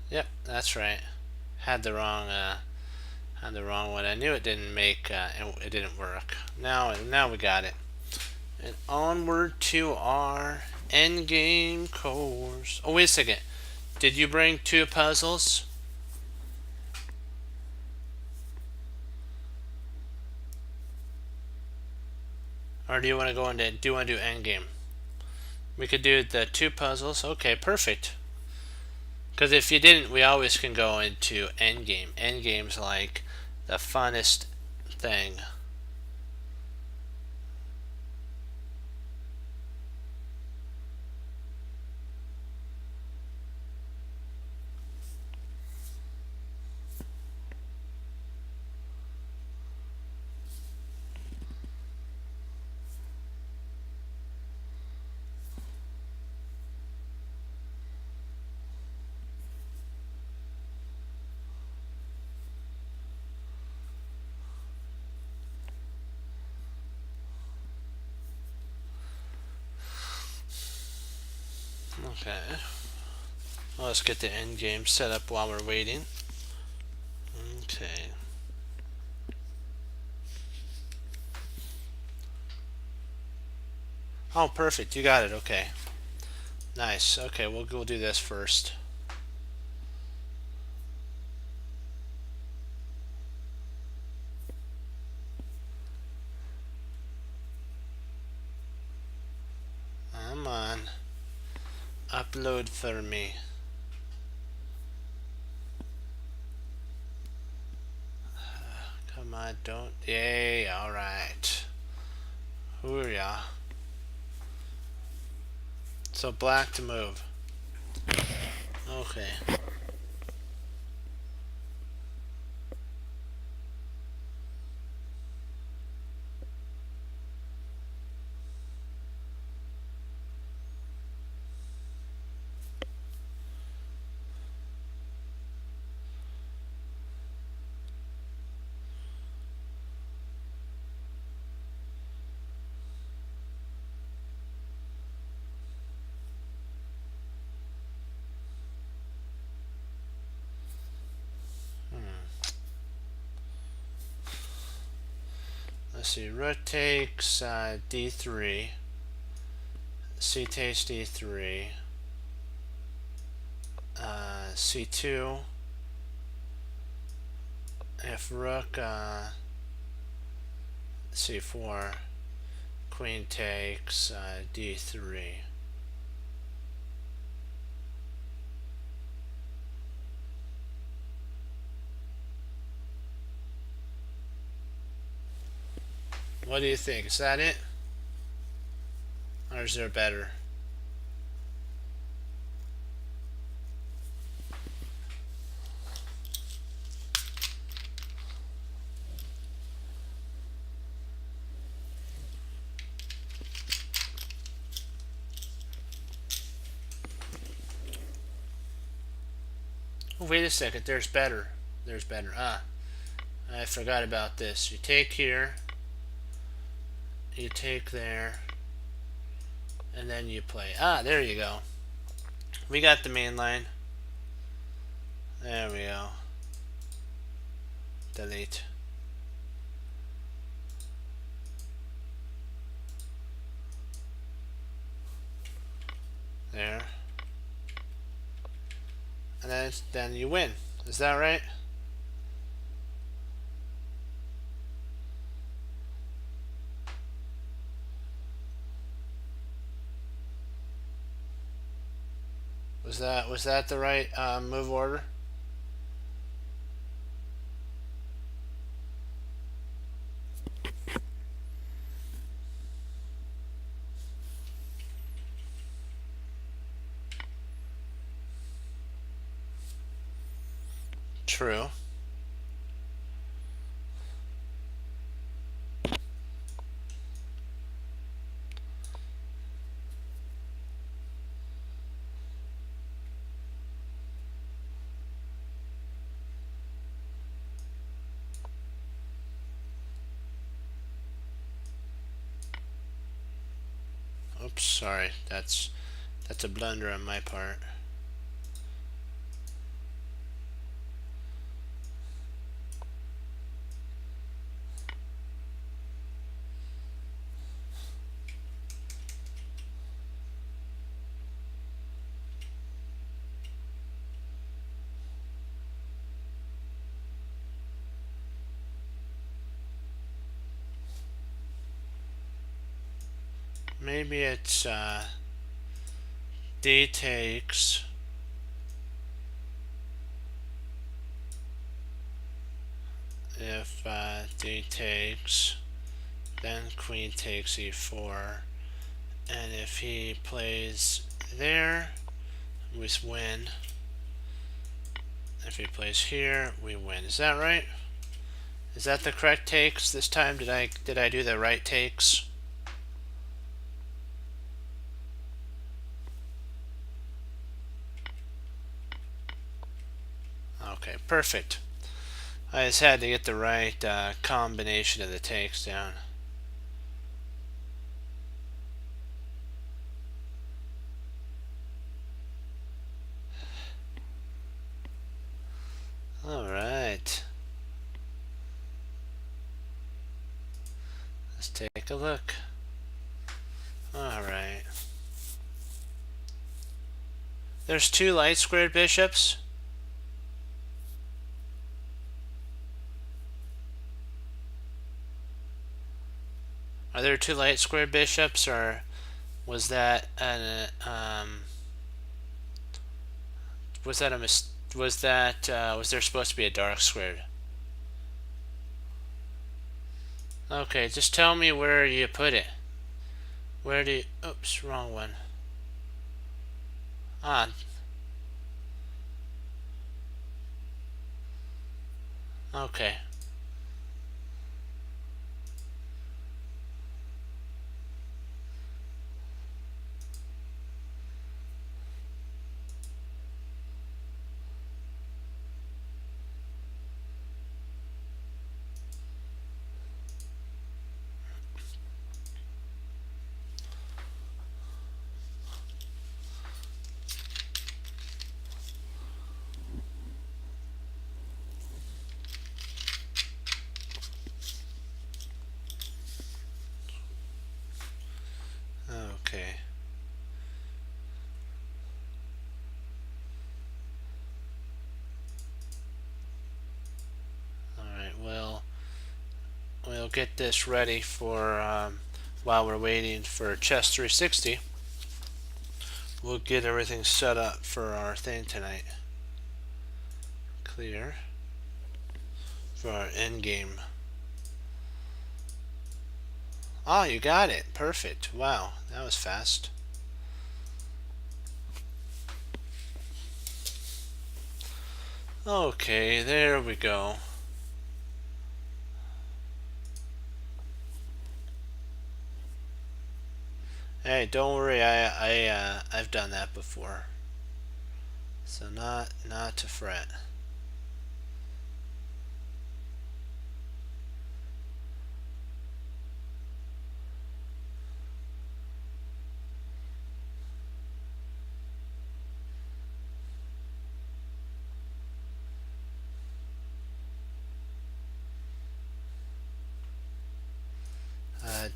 Yep, that's right. Had the wrong one. I knew it didn't make it didn't work. Now we got it. And onward to our endgame course. Oh, wait a second. Did you bring 2 puzzles? Or do you want to go into do endgame? We could do the 2 puzzles. Okay, perfect. Because if you didn't, we always can go into endgame. Endgame's like the funnest thing. Okay. Well, let's get the end game set up while we're waiting. Okay. Oh, perfect. You got it. Okay. Nice. Okay, we'll do this first. Come on. Upload for me. Come on, don't. Yay, alright. Hooyah. So black to move. Okay. Let's see. Rook takes d3. C takes d3. C2. If rook c4, queen takes d3. What do you think? Is that it? Or is there better? Oh, wait a second. There's better. There's better. I forgot about this. You take here. You take there. And then you play. There you go. We got the main line. There we go. Delete. There. And then you win. Is that right? Was that the right move order? True. Oops, sorry. That's a blunder on my part. Maybe it's D takes. If D takes, then queen takes e4, and if he plays there, we win. If he plays here, we win. Is that right? Is that the correct takes this time? Did I do the right takes? Okay, perfect. I just had to get the right combination of the takes down. All right. Let's take a look. All right. There's two light squared bishops. Are there two light squared bishops, or was that was that a was there supposed to be a dark squared? Okay, just tell me where you put it. Where do you, oops, wrong one. Ah, okay. Okay. Alright, well, we'll get this ready for, while we're waiting for Chess 360. We'll get everything set up for our thing tonight. Clear. For our end game. Oh, you got it. Perfect. Wow, that was fast. Okay, there we go. Hey, don't worry. I've done that before, so not to fret.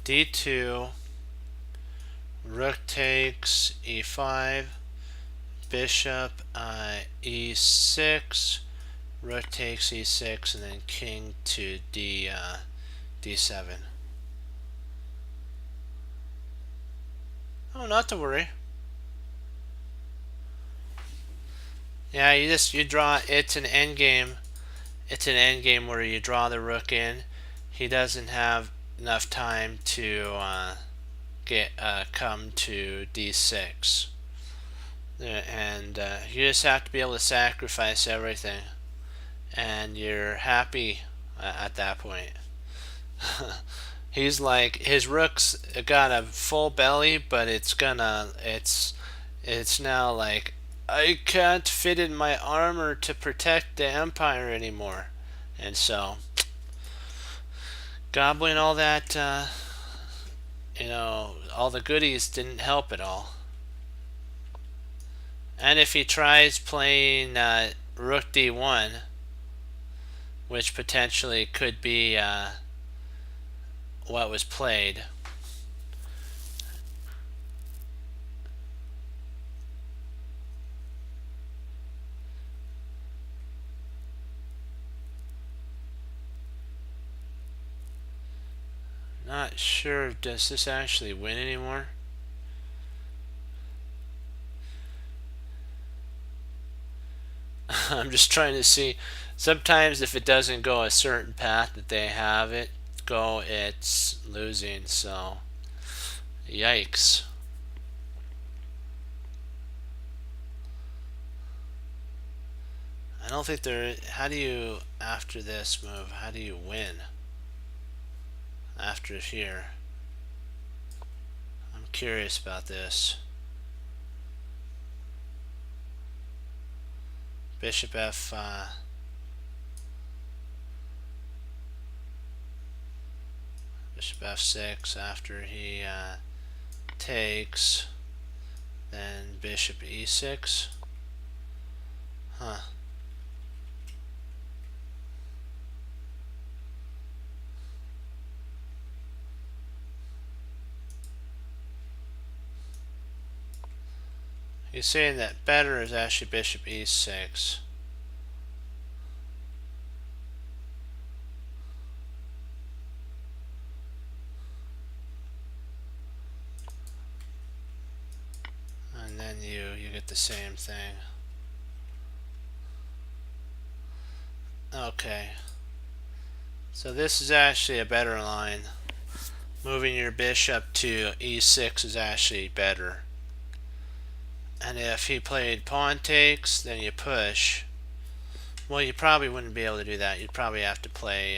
D2, rook takes E5, bishop E6, rook takes E6, and then king to D7. Oh, not to worry. Yeah, you draw. It's an endgame. It's an endgame where you draw the rook in. He doesn't have enough time to come to D6, and you just have to be able to sacrifice everything, and you're happy at that point. He's like, his rook's got a full belly, but it's now like, I can't fit in my armor to protect the empire anymore, and so gobbling all that all the goodies didn't help at all. And if he tries playing rook d1, which potentially could be what was played, not sure, does this actually win anymore? I'm just trying to see. Sometimes if it doesn't go a certain path that they have it go, it's losing, so yikes. I don't think there, how do you, after this move, how do you win after here? I'm curious about this. Bishop F Bishop F6 after he takes, then Bishop E6. Huh. He's saying that better is actually bishop e6. And then you get the same thing. Okay. So this is actually a better line. Moving your bishop to e6 is actually better. And if he played pawn takes, then you push. Well, you probably wouldn't be able to do that. You'd probably have to play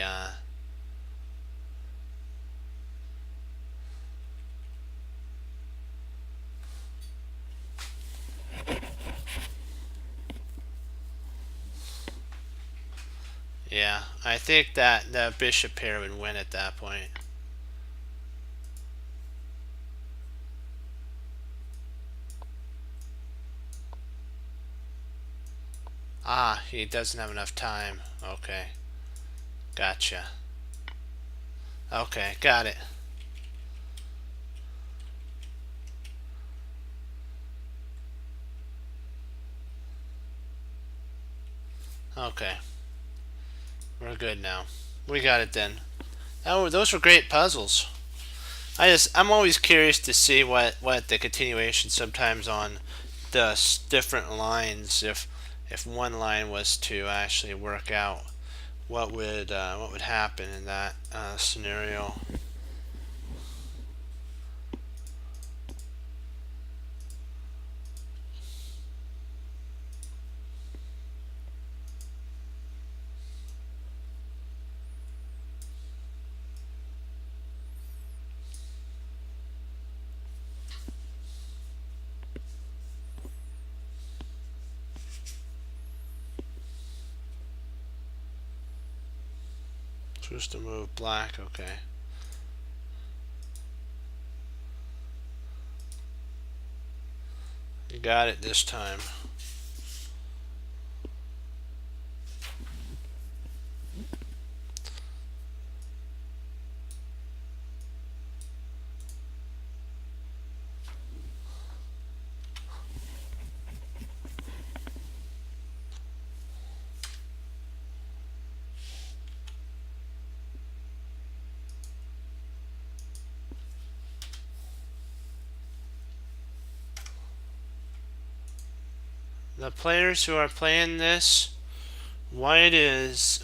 yeah, I think that the bishop pair would win at that point. Ah, he doesn't have enough time. Okay. Gotcha. Okay, got it. Okay. We're good now. We got it then. Oh, those were great puzzles. I'm always curious to see what the continuation sometimes on the different lines, if one line was to actually work out, what would happen in that scenario. Supposed to move black, okay. You got it this time. The players who are playing this, white is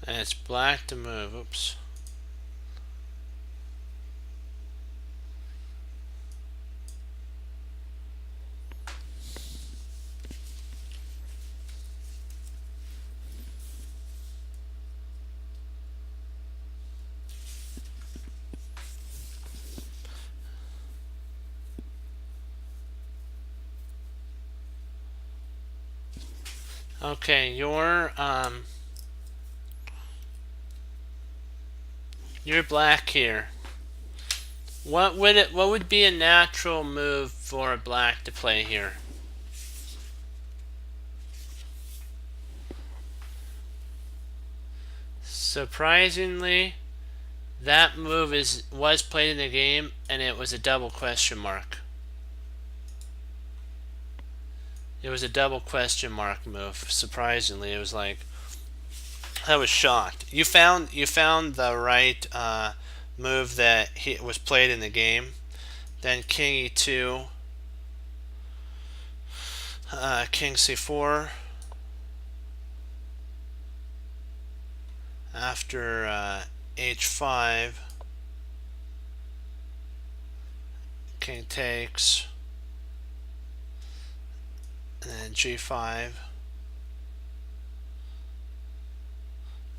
and it's black to move. Oops. Okay, you're black here. What would be a natural move for a black to play here? Surprisingly, that move was played in the game, and it was a double question mark. It was a double question mark move. Surprisingly, it was like, I was shocked. You found the right move that was played in the game. Then king e2, king c4. After h5, king takes, and then g5.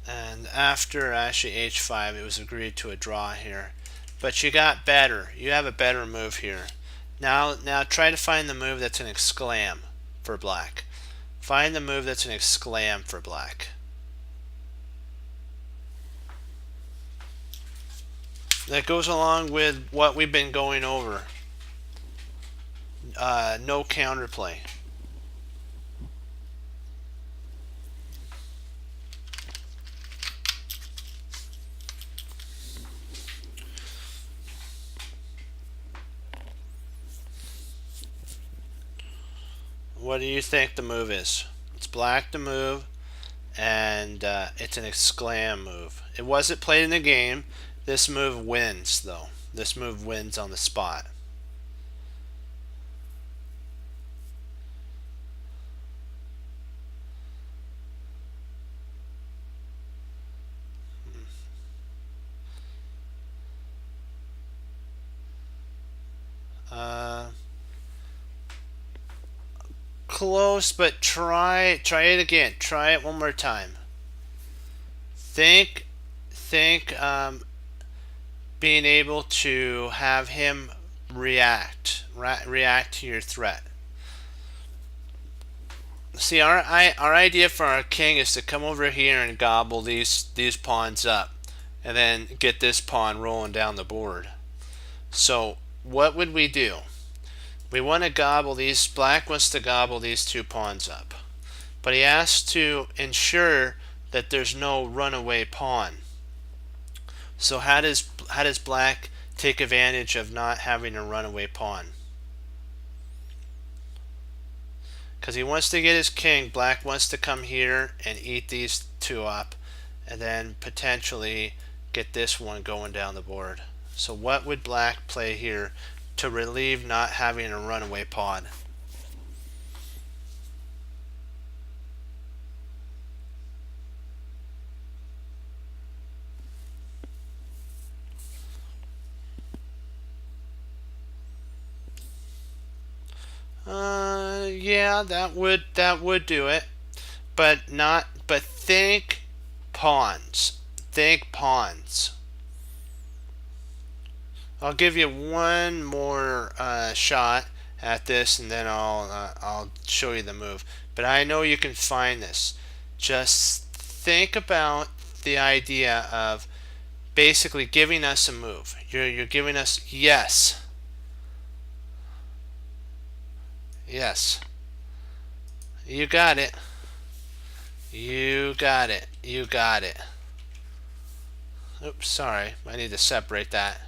And after actually h5, it was agreed to a draw here. But you got better. You have a better move here. Now try to find the move that's an exclam for black. Find the move that's an exclam for black. That goes along with what we've been going over. No counterplay. What do you think the move is? It's black to move, and it's an exclam move. It wasn't played in the game. This move wins, though. This move wins on the spot. Uh, Close, but try it again. Try it one more time. Think being able to have him react to your threat. See, our idea for our king is to come over here and gobble these pawns up, and then get this pawn rolling down the board. So what would we do? We want to gobble these. Black wants to gobble these 2 pawns up, but he has to ensure that there's no runaway pawn. So how does black take advantage of not having a runaway pawn? Because he wants to get his king. Black wants to come here and eat these 2 up, and then potentially get this one going down the board. So what would black play here to relieve not having a runaway pawn? Yeah, that would do it, but think pawns. Think pawns. I'll give you one more shot at this, and then I'll show you the move. But I know you can find this. Just think about the idea of basically giving us a move. You're giving us yes. Yes. You got it. You got it. You got it. Oops, sorry. I need to separate that.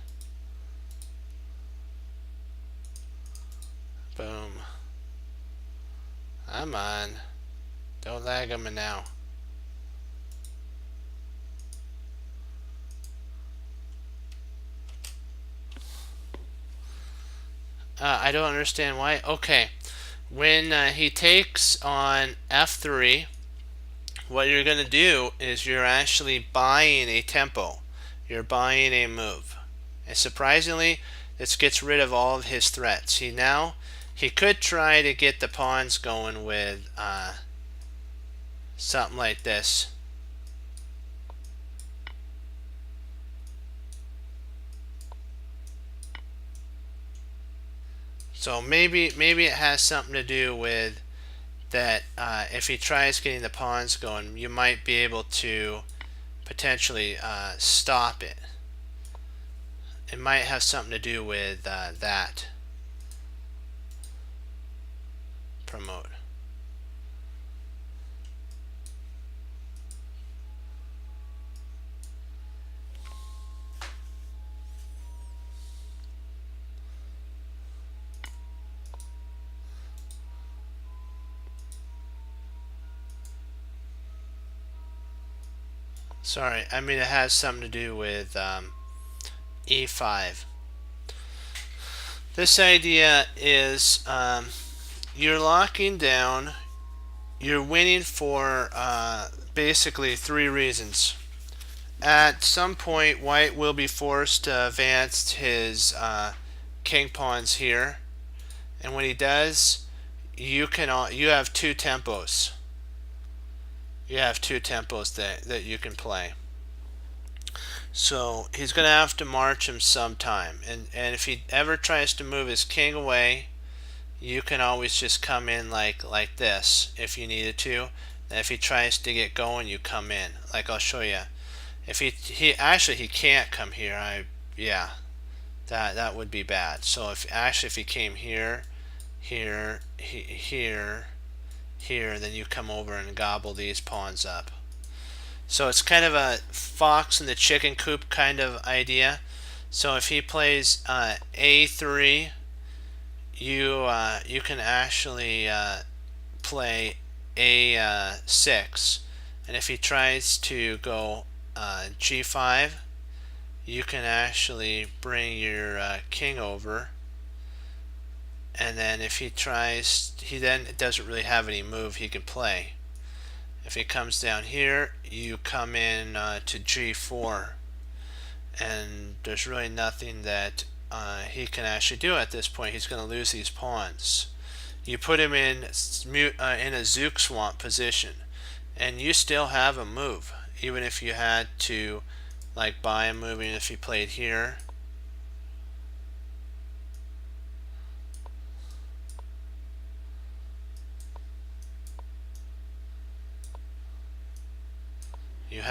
Boom. I'm on. Don't lag him now. I don't understand why. Okay. When he takes on F3, what you're going to do is you're actually buying a tempo. You're buying a move. And surprisingly, this gets rid of all of his threats. He could try to get the pawns going with something like this. So maybe it has something to do with that. If he tries getting the pawns going, you might be able to potentially stop it. It might have something to do with that. Promote. Sorry, I mean it has something to do with E5. This idea is you're locking down, you're winning for basically 3 reasons. At some point, white will be forced to advance his king pawns here, and when he does, you have 2 tempos. You have 2 tempos that you can play. So he's going to have to march him sometime, and if he ever tries to move his king away, you can always just come in like this if you needed to. And if he tries to get going, you come in. Like I'll show you. If he can't come here. I yeah, that would be bad. So if he came here, here, here, here, then you come over and gobble these pawns up. So it's kind of a fox in the chicken coop kind of idea. So if he plays a3, you can actually play a6, and if he tries to go g5, you can actually bring your king over, and then if he tries, he then doesn't really have any move he can play. If he comes down here, you come in to g4, and there's really nothing that he can actually do at this point. He's going to lose these pawns. You put him in a Zook swamp position, and you still have a move, even if you had to like buy a move. Even if he played here, you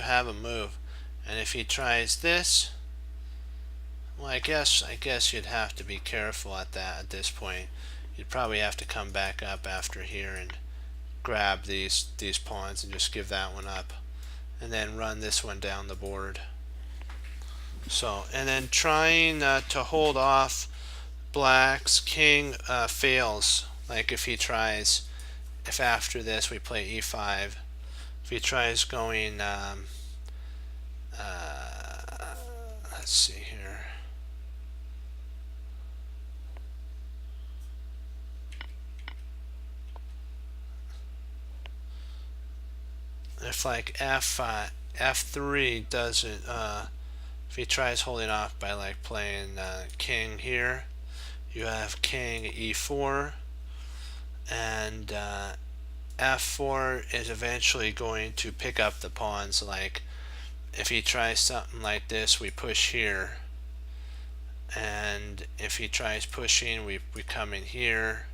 have a move. And if he tries this, well, I guess you'd have to be careful at this point. You'd probably have to come back up after here and grab these pawns and just give that one up, and then run this one down the board. So, and then trying to hold off black's king fails. Like if he tries, if after this we play e5, if he tries going let's see here, if like f3 doesn't if he tries holding off by like playing king here, you have king e4, and f4 is eventually going to pick up the pawns. Like if he tries something like this, we push here, and if he tries pushing, we come in here,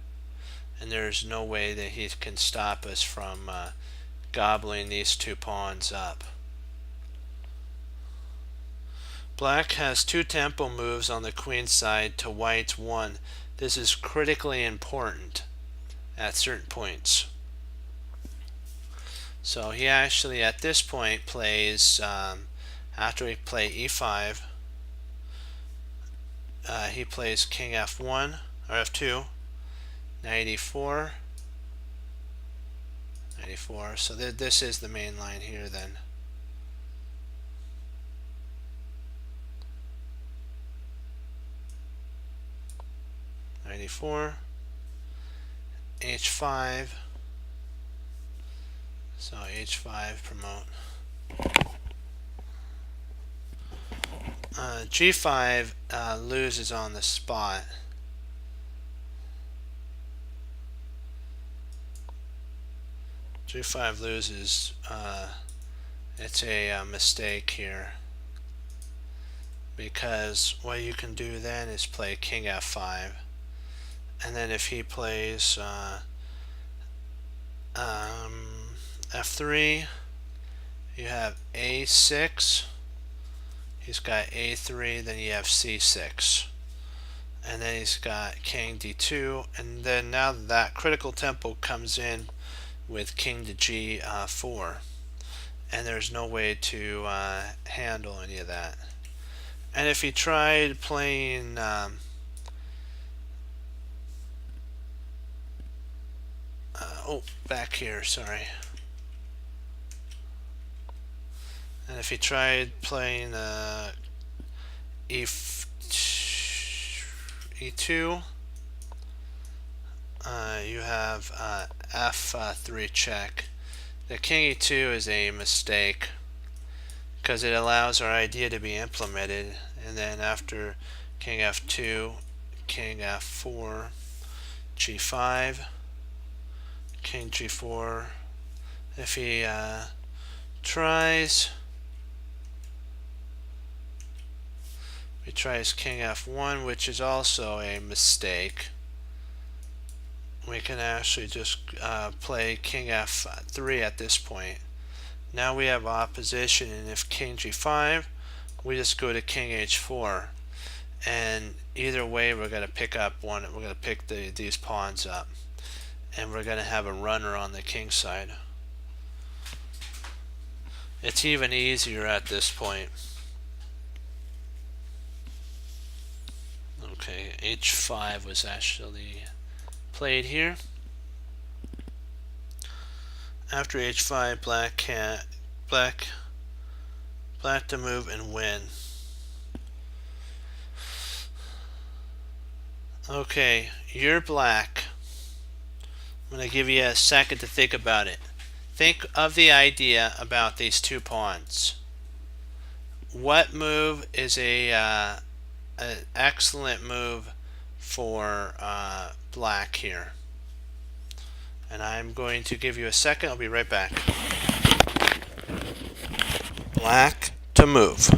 and there's no way that he can stop us from gobbling these two pawns up. Black has 2 tempo moves on the queen side to white's 1. This is critically important at certain points. So he actually at this point plays, after we play e5, he plays king f1 or f2, knight e4, knight e4. So this is the main line here then. Knight e4, h5. So h5 promote. G5 loses on the spot. G5 loses. It's a mistake here, because what you can do then is play king f5, and then if he plays f3, you have a6, he's got a3, then you have c6, and then he's got king d2, and then now that critical tempo comes in with king to g4, and there's no way to handle any of that. And if he tried playing back here, sorry. And if he tried playing e2, you have f3 check. The king e2 is a mistake because it allows our idea to be implemented, and then after king f2, king f4, g5, king g4. If he tries king f1, which is also a mistake, we can actually just play king f3 at this point. Now we have opposition, and if king g5, we just go to king h4, and either way we're going to pick up one. We're going to pick these pawns up, and we're going to have a runner on the king side. It's even easier at this point. Okay, h5 was actually played here. After h5, black to move and win. Okay, you're black. I'm going to give you a second to think about it. Think of the idea about these two pawns. What move is an excellent move for black here? And I'm going to give you a second. I'll be right back. Black to move.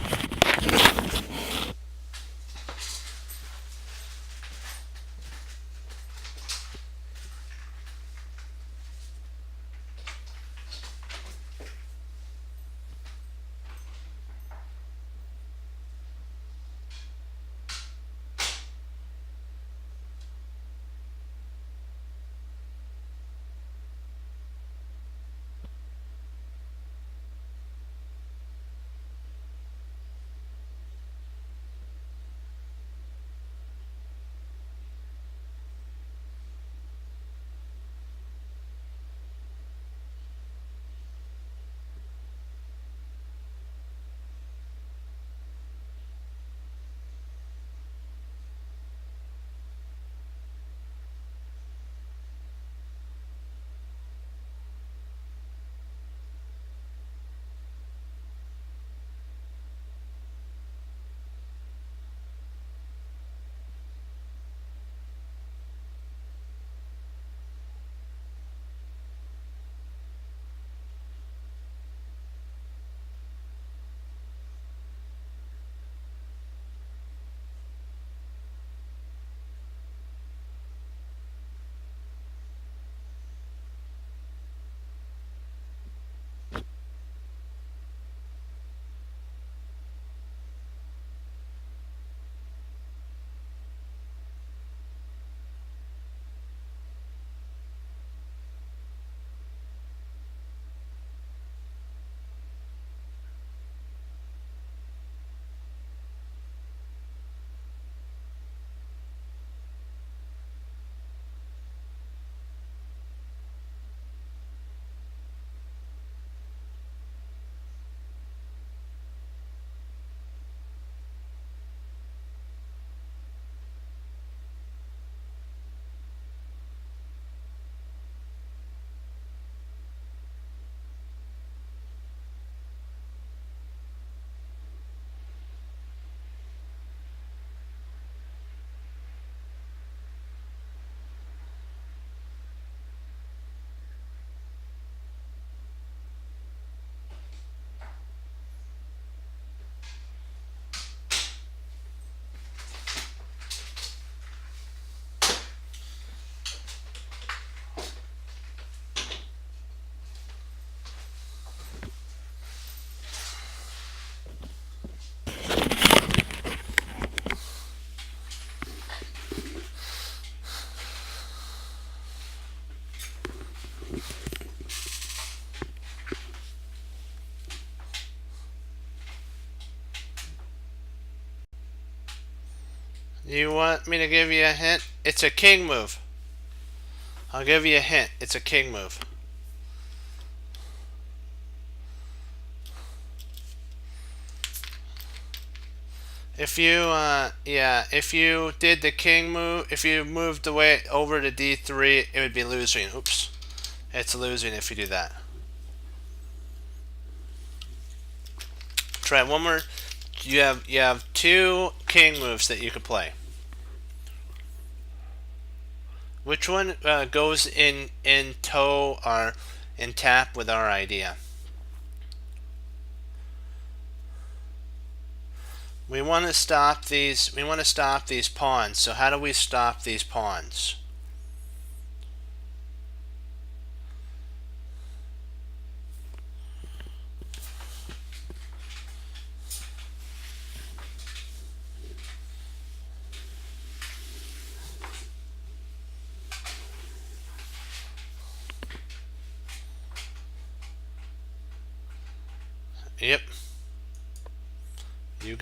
You want me to give you a hint? It's a king move. I'll give you a hint. It's a king move. If you did the king move, if you moved away over to d3, it would be losing. Oops. It's losing if you do that. Try one more. You have two king moves that you could play. Which one goes in tow or in tap with our idea? We want to stop these. We want to stop these pawns. So how do we stop these pawns?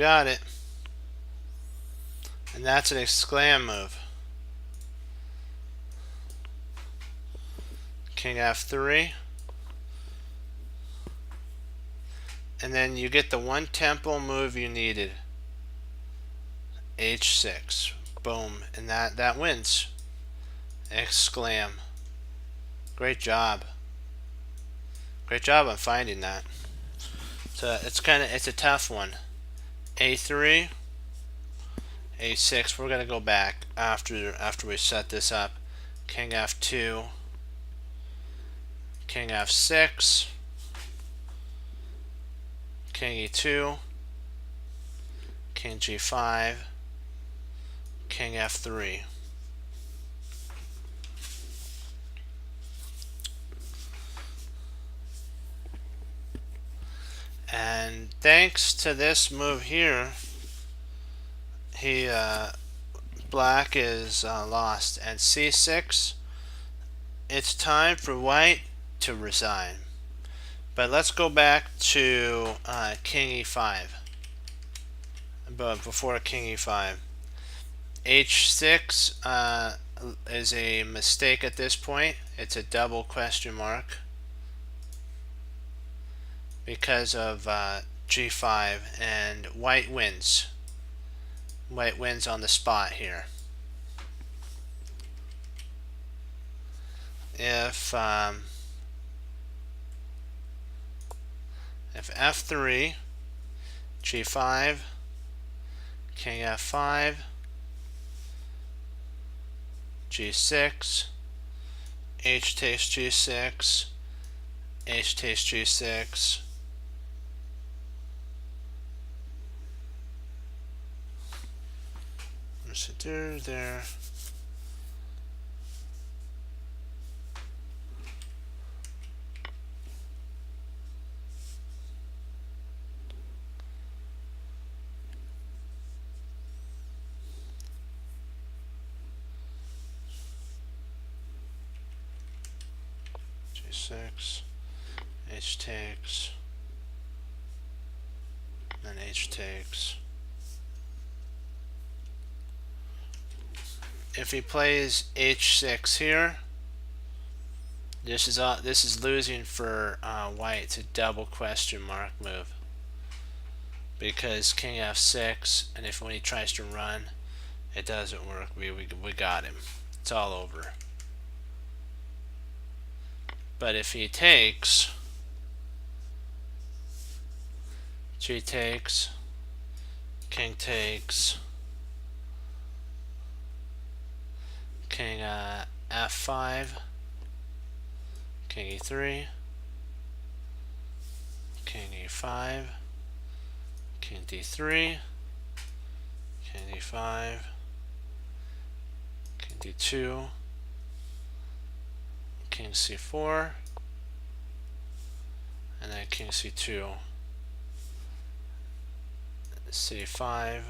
got it. And that's an exclam move. King F3. And then you get the one tempo move you needed. H6. Boom. And that wins. Exclam. Great job. Great job on finding that. So it's a tough one. A3, A6. We're gonna go back after we set this up. King F2, King F6, King E2, King G5, King F3. And thanks to this move here, black is lost. And C6, it's time for white to resign. But let's go back to King E5. But before King E5, H6 is a mistake at this point. It's a double question mark because of G5, and white wins. White wins on the spot here. If F3, G5, King F5, G6, H takes G6, H takes G6, there. G6, H takes, then H takes. If he plays H6 here, this is losing for white. It's a double question mark move because King F6, and when he tries to run, it doesn't work. We got him. It's all over. But if he takes, G takes, King takes, King F5, King E3, King E5, King D3, King D5, King D2, King C4, and then King C2, C5,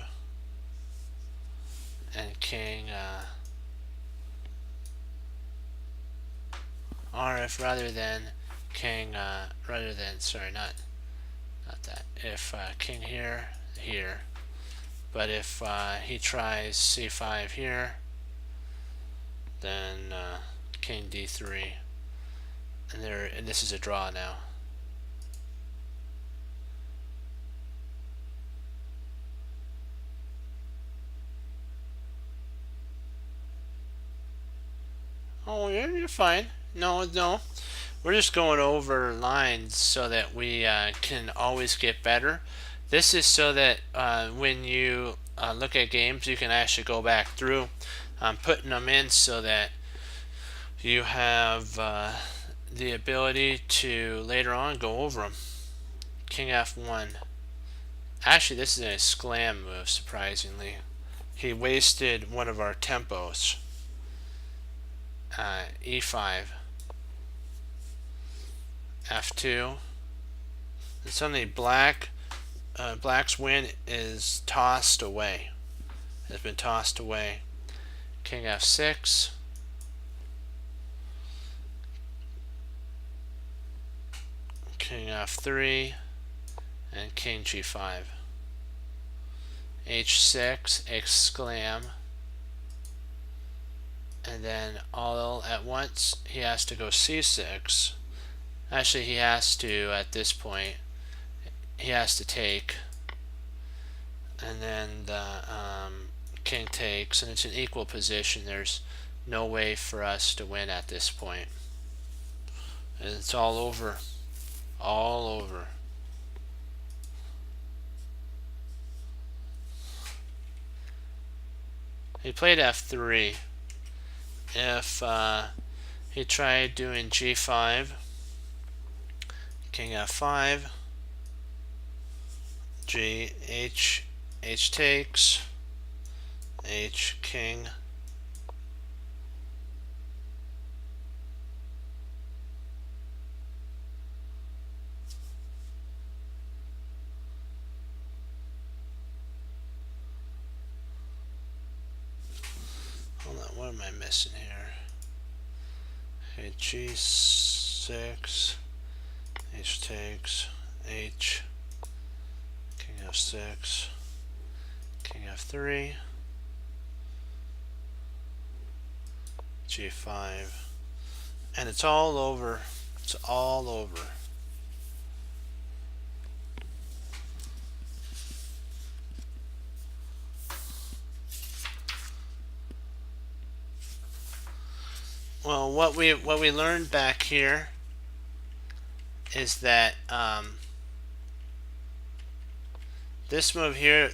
and King or if rather than King sorry, not that, if King here, but if he tries C5 here, then King D3, and this is a draw now. Oh, you're fine. No, we're just going over lines so that we can always get better. This is so that when you look at games, you can actually go back through. I'm putting them in so that you have the ability to later on go over them. King F1. Actually, this is an exclam move, surprisingly. He wasted one of our tempos. E5, F2, and suddenly black's win is tossed away, has been tossed away. King F6, King F3, and King G5. h6, exclam, and then all at once he has to go c6. Actually, he has to, at this point, he has to take, and then the king takes, and it's an equal position. There's no way for us to win at this point. And it's all over. All over. He played f3. If he tried doing g5, king f5, g, h takes, h king, hold on, what am I missing here? Okay, g6, h takes, h, king f6, king f3, g5, and it's all over. It's all over. Well, what we learned back here is that this move here,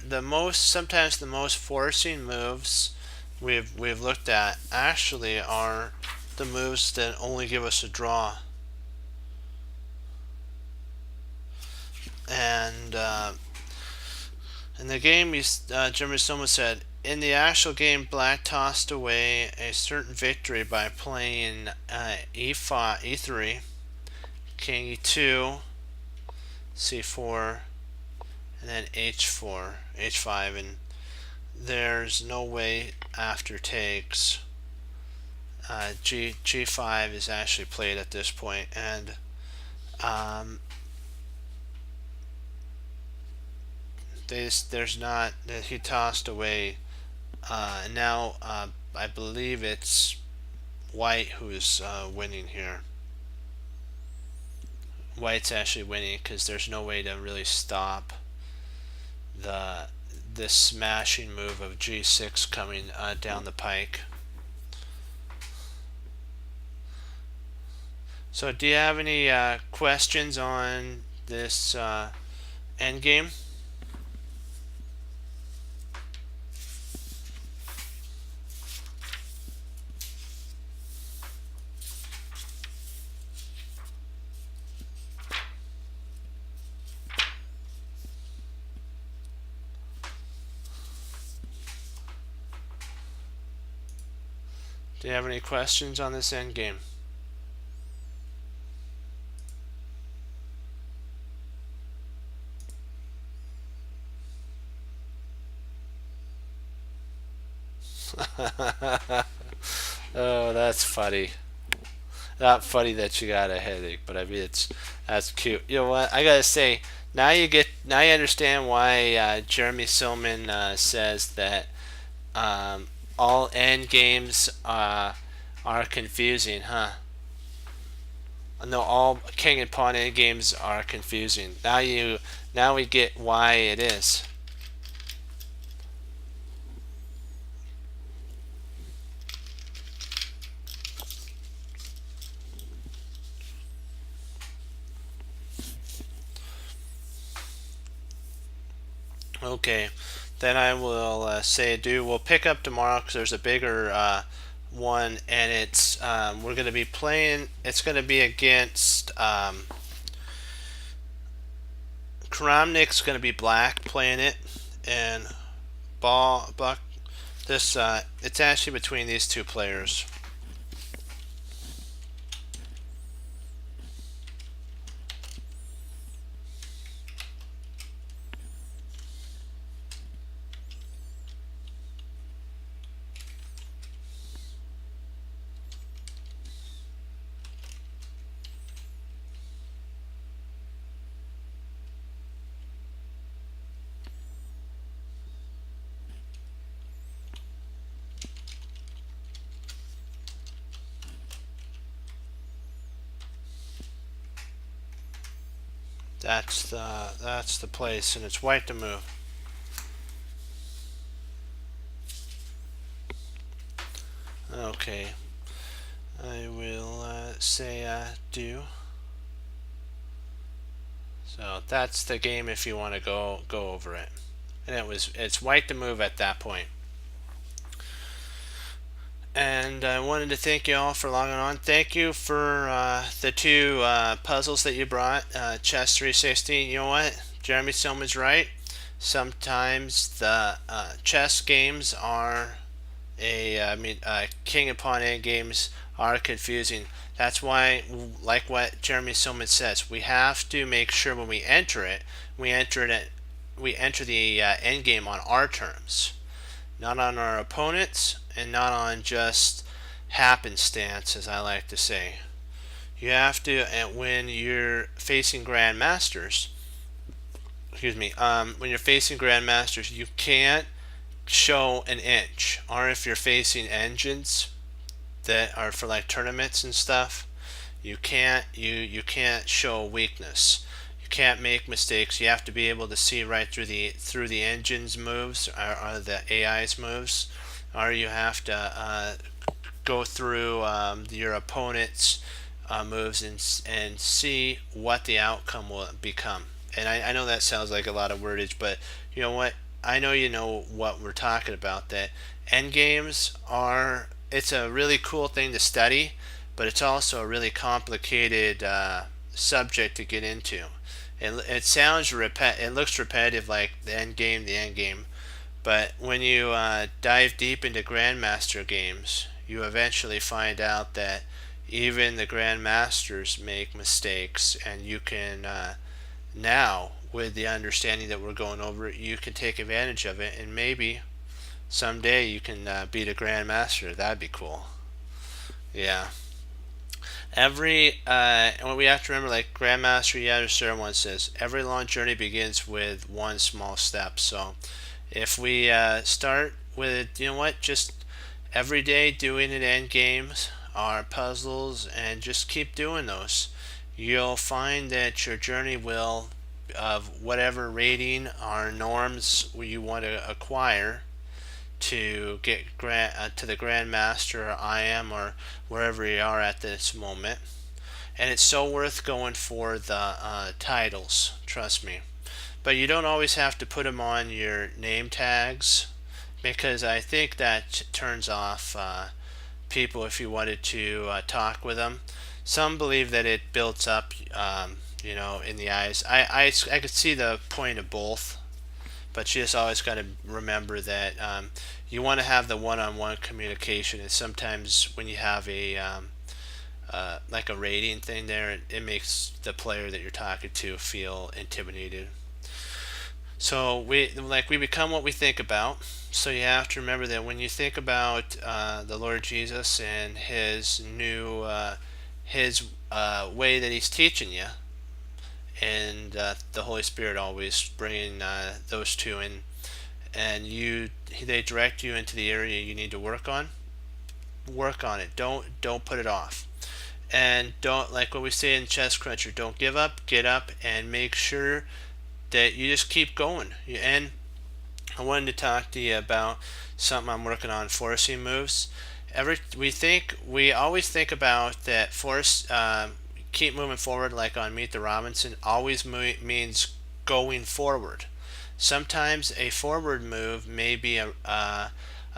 sometimes the most forcing moves we've looked at actually are the moves that only give us a draw. And in the game, Jeremy Somo said, in the actual game, Black tossed away a certain victory by playing e5, e3, king e2, c4, and then h4, h5, and there's no way after takes. G5 is actually played at this point, and there's not, he tossed away. Now I believe it's White who's winning here. White's actually winning because there's no way to really stop this smashing move of g6 coming down the pike. So do you have any questions on this endgame? Do you have any questions on this endgame? Oh, that's funny. Not funny that you got a headache, but I mean that's cute. You know what? I gotta say, now you understand why Jeremy Silman says that all end games are confusing, huh? No, all king and pawn end games are confusing. Now we get why it is. Okay, then I will say adieu. We'll pick up tomorrow because there's a bigger one, and it's we're going to be playing. It's going to be against Kramnik's going to be black playing it, and Buck. This it's actually between these two players. That's the place, and it's white to move. Okay, I will say do. So that's the game if you want to go over it. And it's white to move at that point. And I wanted to thank you all for logging on. Thank you for the two puzzles that you brought, Chess 360. You know what? Jeremy Silman's right. Sometimes the chess games are king and pawn end games are confusing. That's why, like what Jeremy Silman says, we have to make sure when we enter it, we enter the end game on our terms, not on our opponents, and not on just happenstance, as I like to say. You have to, and when you're facing grandmasters, when you're facing grandmasters, you can't show an inch. Or if you're facing engines that are for like tournaments and stuff, you can't show weakness. You can't make mistakes. You have to be able to see right through the engine's moves, or the AI's moves, or you have to go through your opponent's moves and see what the outcome will become. And I know that sounds like a lot of wordage, but you know what? I know you know what we're talking about. That end games are, it's a really cool thing to study, but it's also a really complicated subject to get into. It sounds it looks repetitive, like the end game, but when you dive deep into grandmaster games, you eventually find out that even the grandmasters make mistakes, and you can now, with the understanding that we're going over, you can take advantage of it, and maybe someday you can beat a grandmaster. That'd be cool. Yeah. And what we have to remember, like Grandmaster Yadisura once says, every long journey begins with one small step. So if we start with, you know what, just every day doing it end games, our puzzles, and just keep doing those, you'll find that your journey will, of whatever rating or norms you want to acquire to get to the Grandmaster or IM or wherever you are at this moment. And it's so worth going for the titles, trust me. But you don't always have to put them on your name tags, because I think that turns off people if you wanted to talk with them. Some believe that it builds up, in the eyes. I could see the point of both, but you just always got to remember that you want to have the one-on-one communication. And sometimes when you have a like a rating thing there, it makes the player that you're talking to feel intimidated. So we become what we think about. So you have to remember that when you think about the Lord Jesus and his new way that he's teaching you, and the Holy Spirit always bringing those two in, and they direct you into the area you need to work on. Work on it. Don't put it off. And don't, like what we say in Chess Cruncher, don't give up. Get up and make sure that you just keep going. And I wanted to talk to you about something I'm working on, forcing moves. We always think about that force. Keep moving forward, like on Meet the Robinson, always means going forward. Sometimes a forward move may be a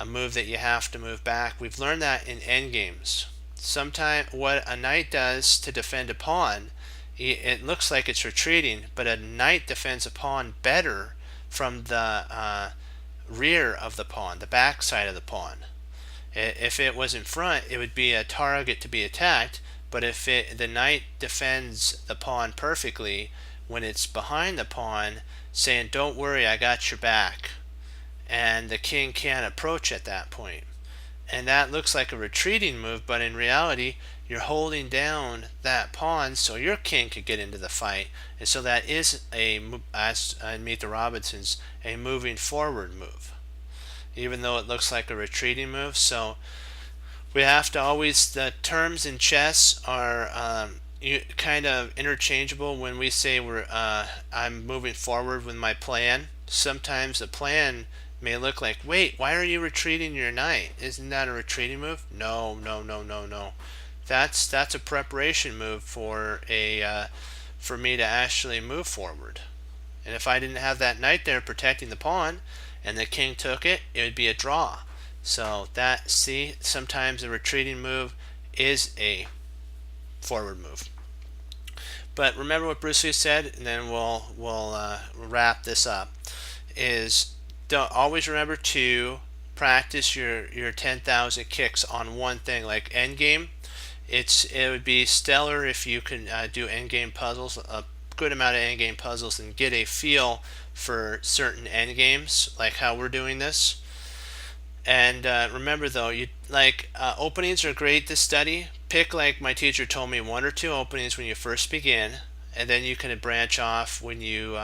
move that you have to move back. We've learned that in endgames. Sometimes what a knight does to defend a pawn, it looks like it's retreating, but a knight defends a pawn better from the rear of the pawn, the back side of the pawn. If it was in front, it would be a target to be attacked, but if the knight defends the pawn perfectly, when it's behind the pawn, saying, don't worry, I got your back, and the king can't approach at that point. And that looks like a retreating move, but in reality, you're holding down that pawn so your king could get into the fight. And so that is, as in Meet the Robinsons, a moving forward move, even though it looks like a retreating move. So we have to always, the terms in chess are kind of interchangeable when we say I'm moving forward with my plan. Sometimes the plan may look like, wait, why are you retreating your knight? Isn't that a retreating move? No, no, no, no, no. That's a preparation move for me to actually move forward. And if I didn't have that knight there protecting the pawn, and the king took it, it would be a draw. So sometimes a retreating move is a forward move. But remember what Bruce Lee said, and then we'll wrap this up. Is don't always remember to practice your 10,000 kicks on one thing, like endgame. It would be stellar if you can do endgame puzzles, a good amount of endgame puzzles, and get a feel for certain endgames, like how we're doing this. And remember though, openings are great to study. Pick, like my teacher told me, one or two openings when you first begin, and then you can branch off when you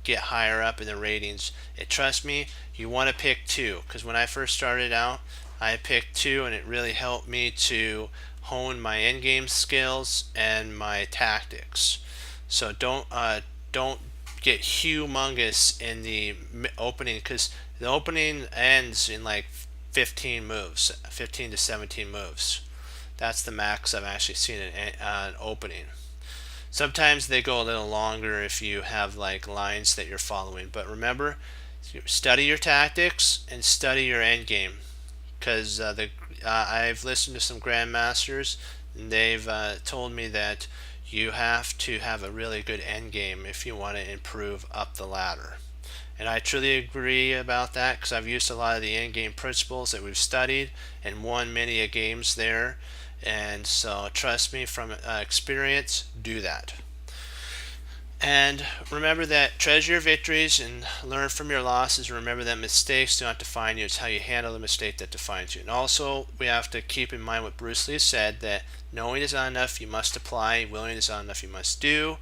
get higher up in the ratings. Trust me, you want to pick two, because when I first started out, I picked two, and it really helped me to hone my endgame skills and my tactics. So don't get humongous in the opening, because the opening ends in like 15 moves, 15 to 17 moves. That's the max I've actually seen an opening. Sometimes they go a little longer if you have like lines that you're following. But remember, study your tactics and study your end game, because I've listened to some grandmasters, and they've told me that you have to have a really good end game if you want to improve up the ladder. And I truly agree about that, because I've used a lot of the end game principles that we've studied and won many a games there. And so trust me, from experience, do that. And remember that treasure your victories and learn from your losses. Remember that mistakes do not define you. It's how you handle the mistake that defines you. And also, we have to keep in mind what Bruce Lee said, that knowing is not enough, you must apply. Willing is not enough, you must do.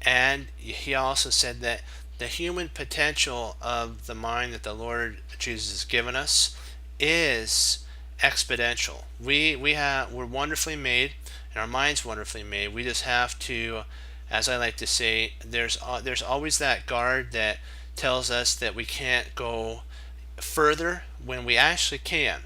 And he also said that the human potential of the mind that the Lord Jesus has given us is exponential. We're wonderfully made, and our mind's wonderfully made. We just have to, as I like to say, there's always that guard that tells us that we can't go further when we actually can.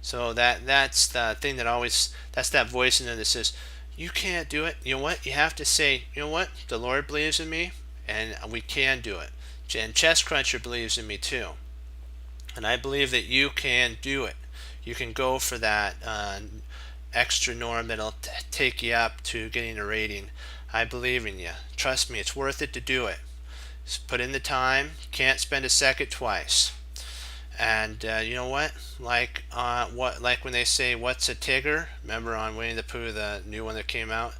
So that's the thing that's that voice in there that says, you can't do it. You know what? You have to say, you know what? The Lord believes in me, and we can do it. And Chess Cruncher believes in me too. And I believe that you can do it. You can go for that extra norm that'll take you up to getting a rating. I believe in you. Trust me, it's worth it to do it. Just put in the time. Can't spend a second twice. And you know what? Like when they say, "What's a Tigger?" Remember on Winnie the Pooh, the new one that came out.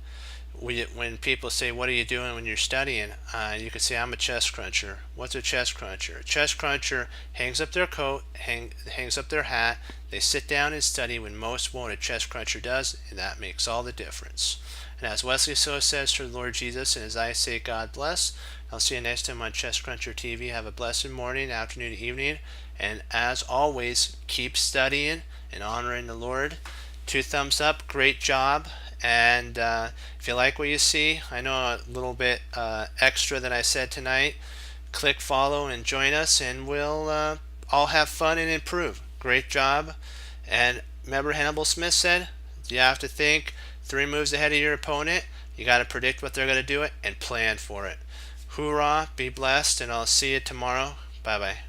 When people say, "What are you doing when you're studying?" You can say, "I'm a chess cruncher." What's a chess cruncher? A chess cruncher hangs up their coat, hangs up their hat. They sit down and study when most won't. A chess cruncher does, and that makes all the difference. And as Wesley so says to the Lord Jesus, and as I say, God bless. I'll see you next time on Chess Cruncher TV. Have a blessed morning, afternoon, evening. And as always, keep studying and honoring the Lord. 2 thumbs up, great job. And if you like what you see, I know a little bit extra than I said tonight, click follow and join us, and we'll all have fun and improve. Great job. And remember, Hannibal Smith said, you have to think 3 moves ahead of your opponent. You got to predict what they're going to do it and plan for it. Hoorah, be blessed, and I'll see you tomorrow. Bye-bye.